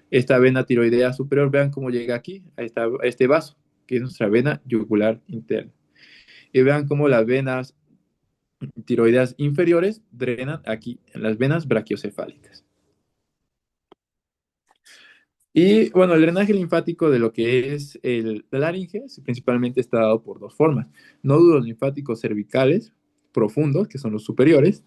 Esta vena tiroidea superior, vean cómo llega aquí, a este vaso, que es nuestra vena yugular interna. Y vean cómo las venas tiroideas inferiores drenan aquí en las venas brachiocefálicas. Y bueno, el drenaje linfático de lo que es la laringe principalmente está dado por dos formas: nódulos linfáticos cervicales profundos, que son los superiores,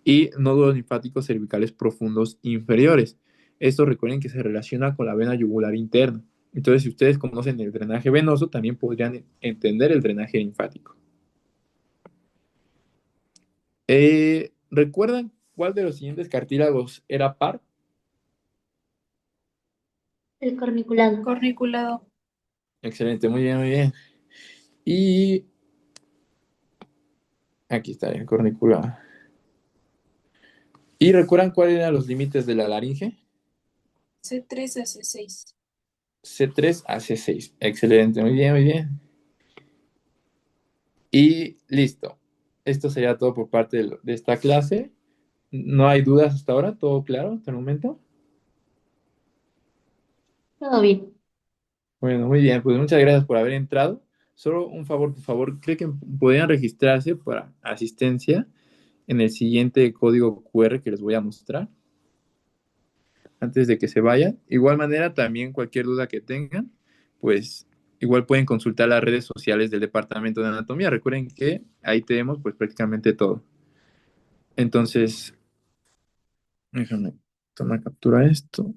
y nódulos linfáticos cervicales profundos inferiores. Esto recuerden que se relaciona con la vena yugular interna. Entonces, si ustedes conocen el drenaje venoso, también podrían entender el drenaje linfático. ¿Recuerdan cuál de los siguientes cartílagos era par? El corniculado. Corniculado. Excelente, muy bien, muy bien. Y aquí está el corniculado. ¿Y recuerdan cuáles eran los límites de la laringe? C3 a C6. C3 a C6. Excelente, muy bien, muy bien. Y listo. Esto sería todo por parte de esta clase. ¿No hay dudas hasta ahora? ¿Todo claro hasta el momento? Todo bien. Bueno, muy bien. Pues muchas gracias por haber entrado. Solo un favor, por favor, ¿cree que podrían registrarse para asistencia en el siguiente código QR que les voy a mostrar antes de que se vayan? Igual manera, también cualquier duda que tengan, pues igual pueden consultar las redes sociales del Departamento de Anatomía. Recuerden que ahí tenemos pues prácticamente todo. Entonces, déjame tomar captura de esto.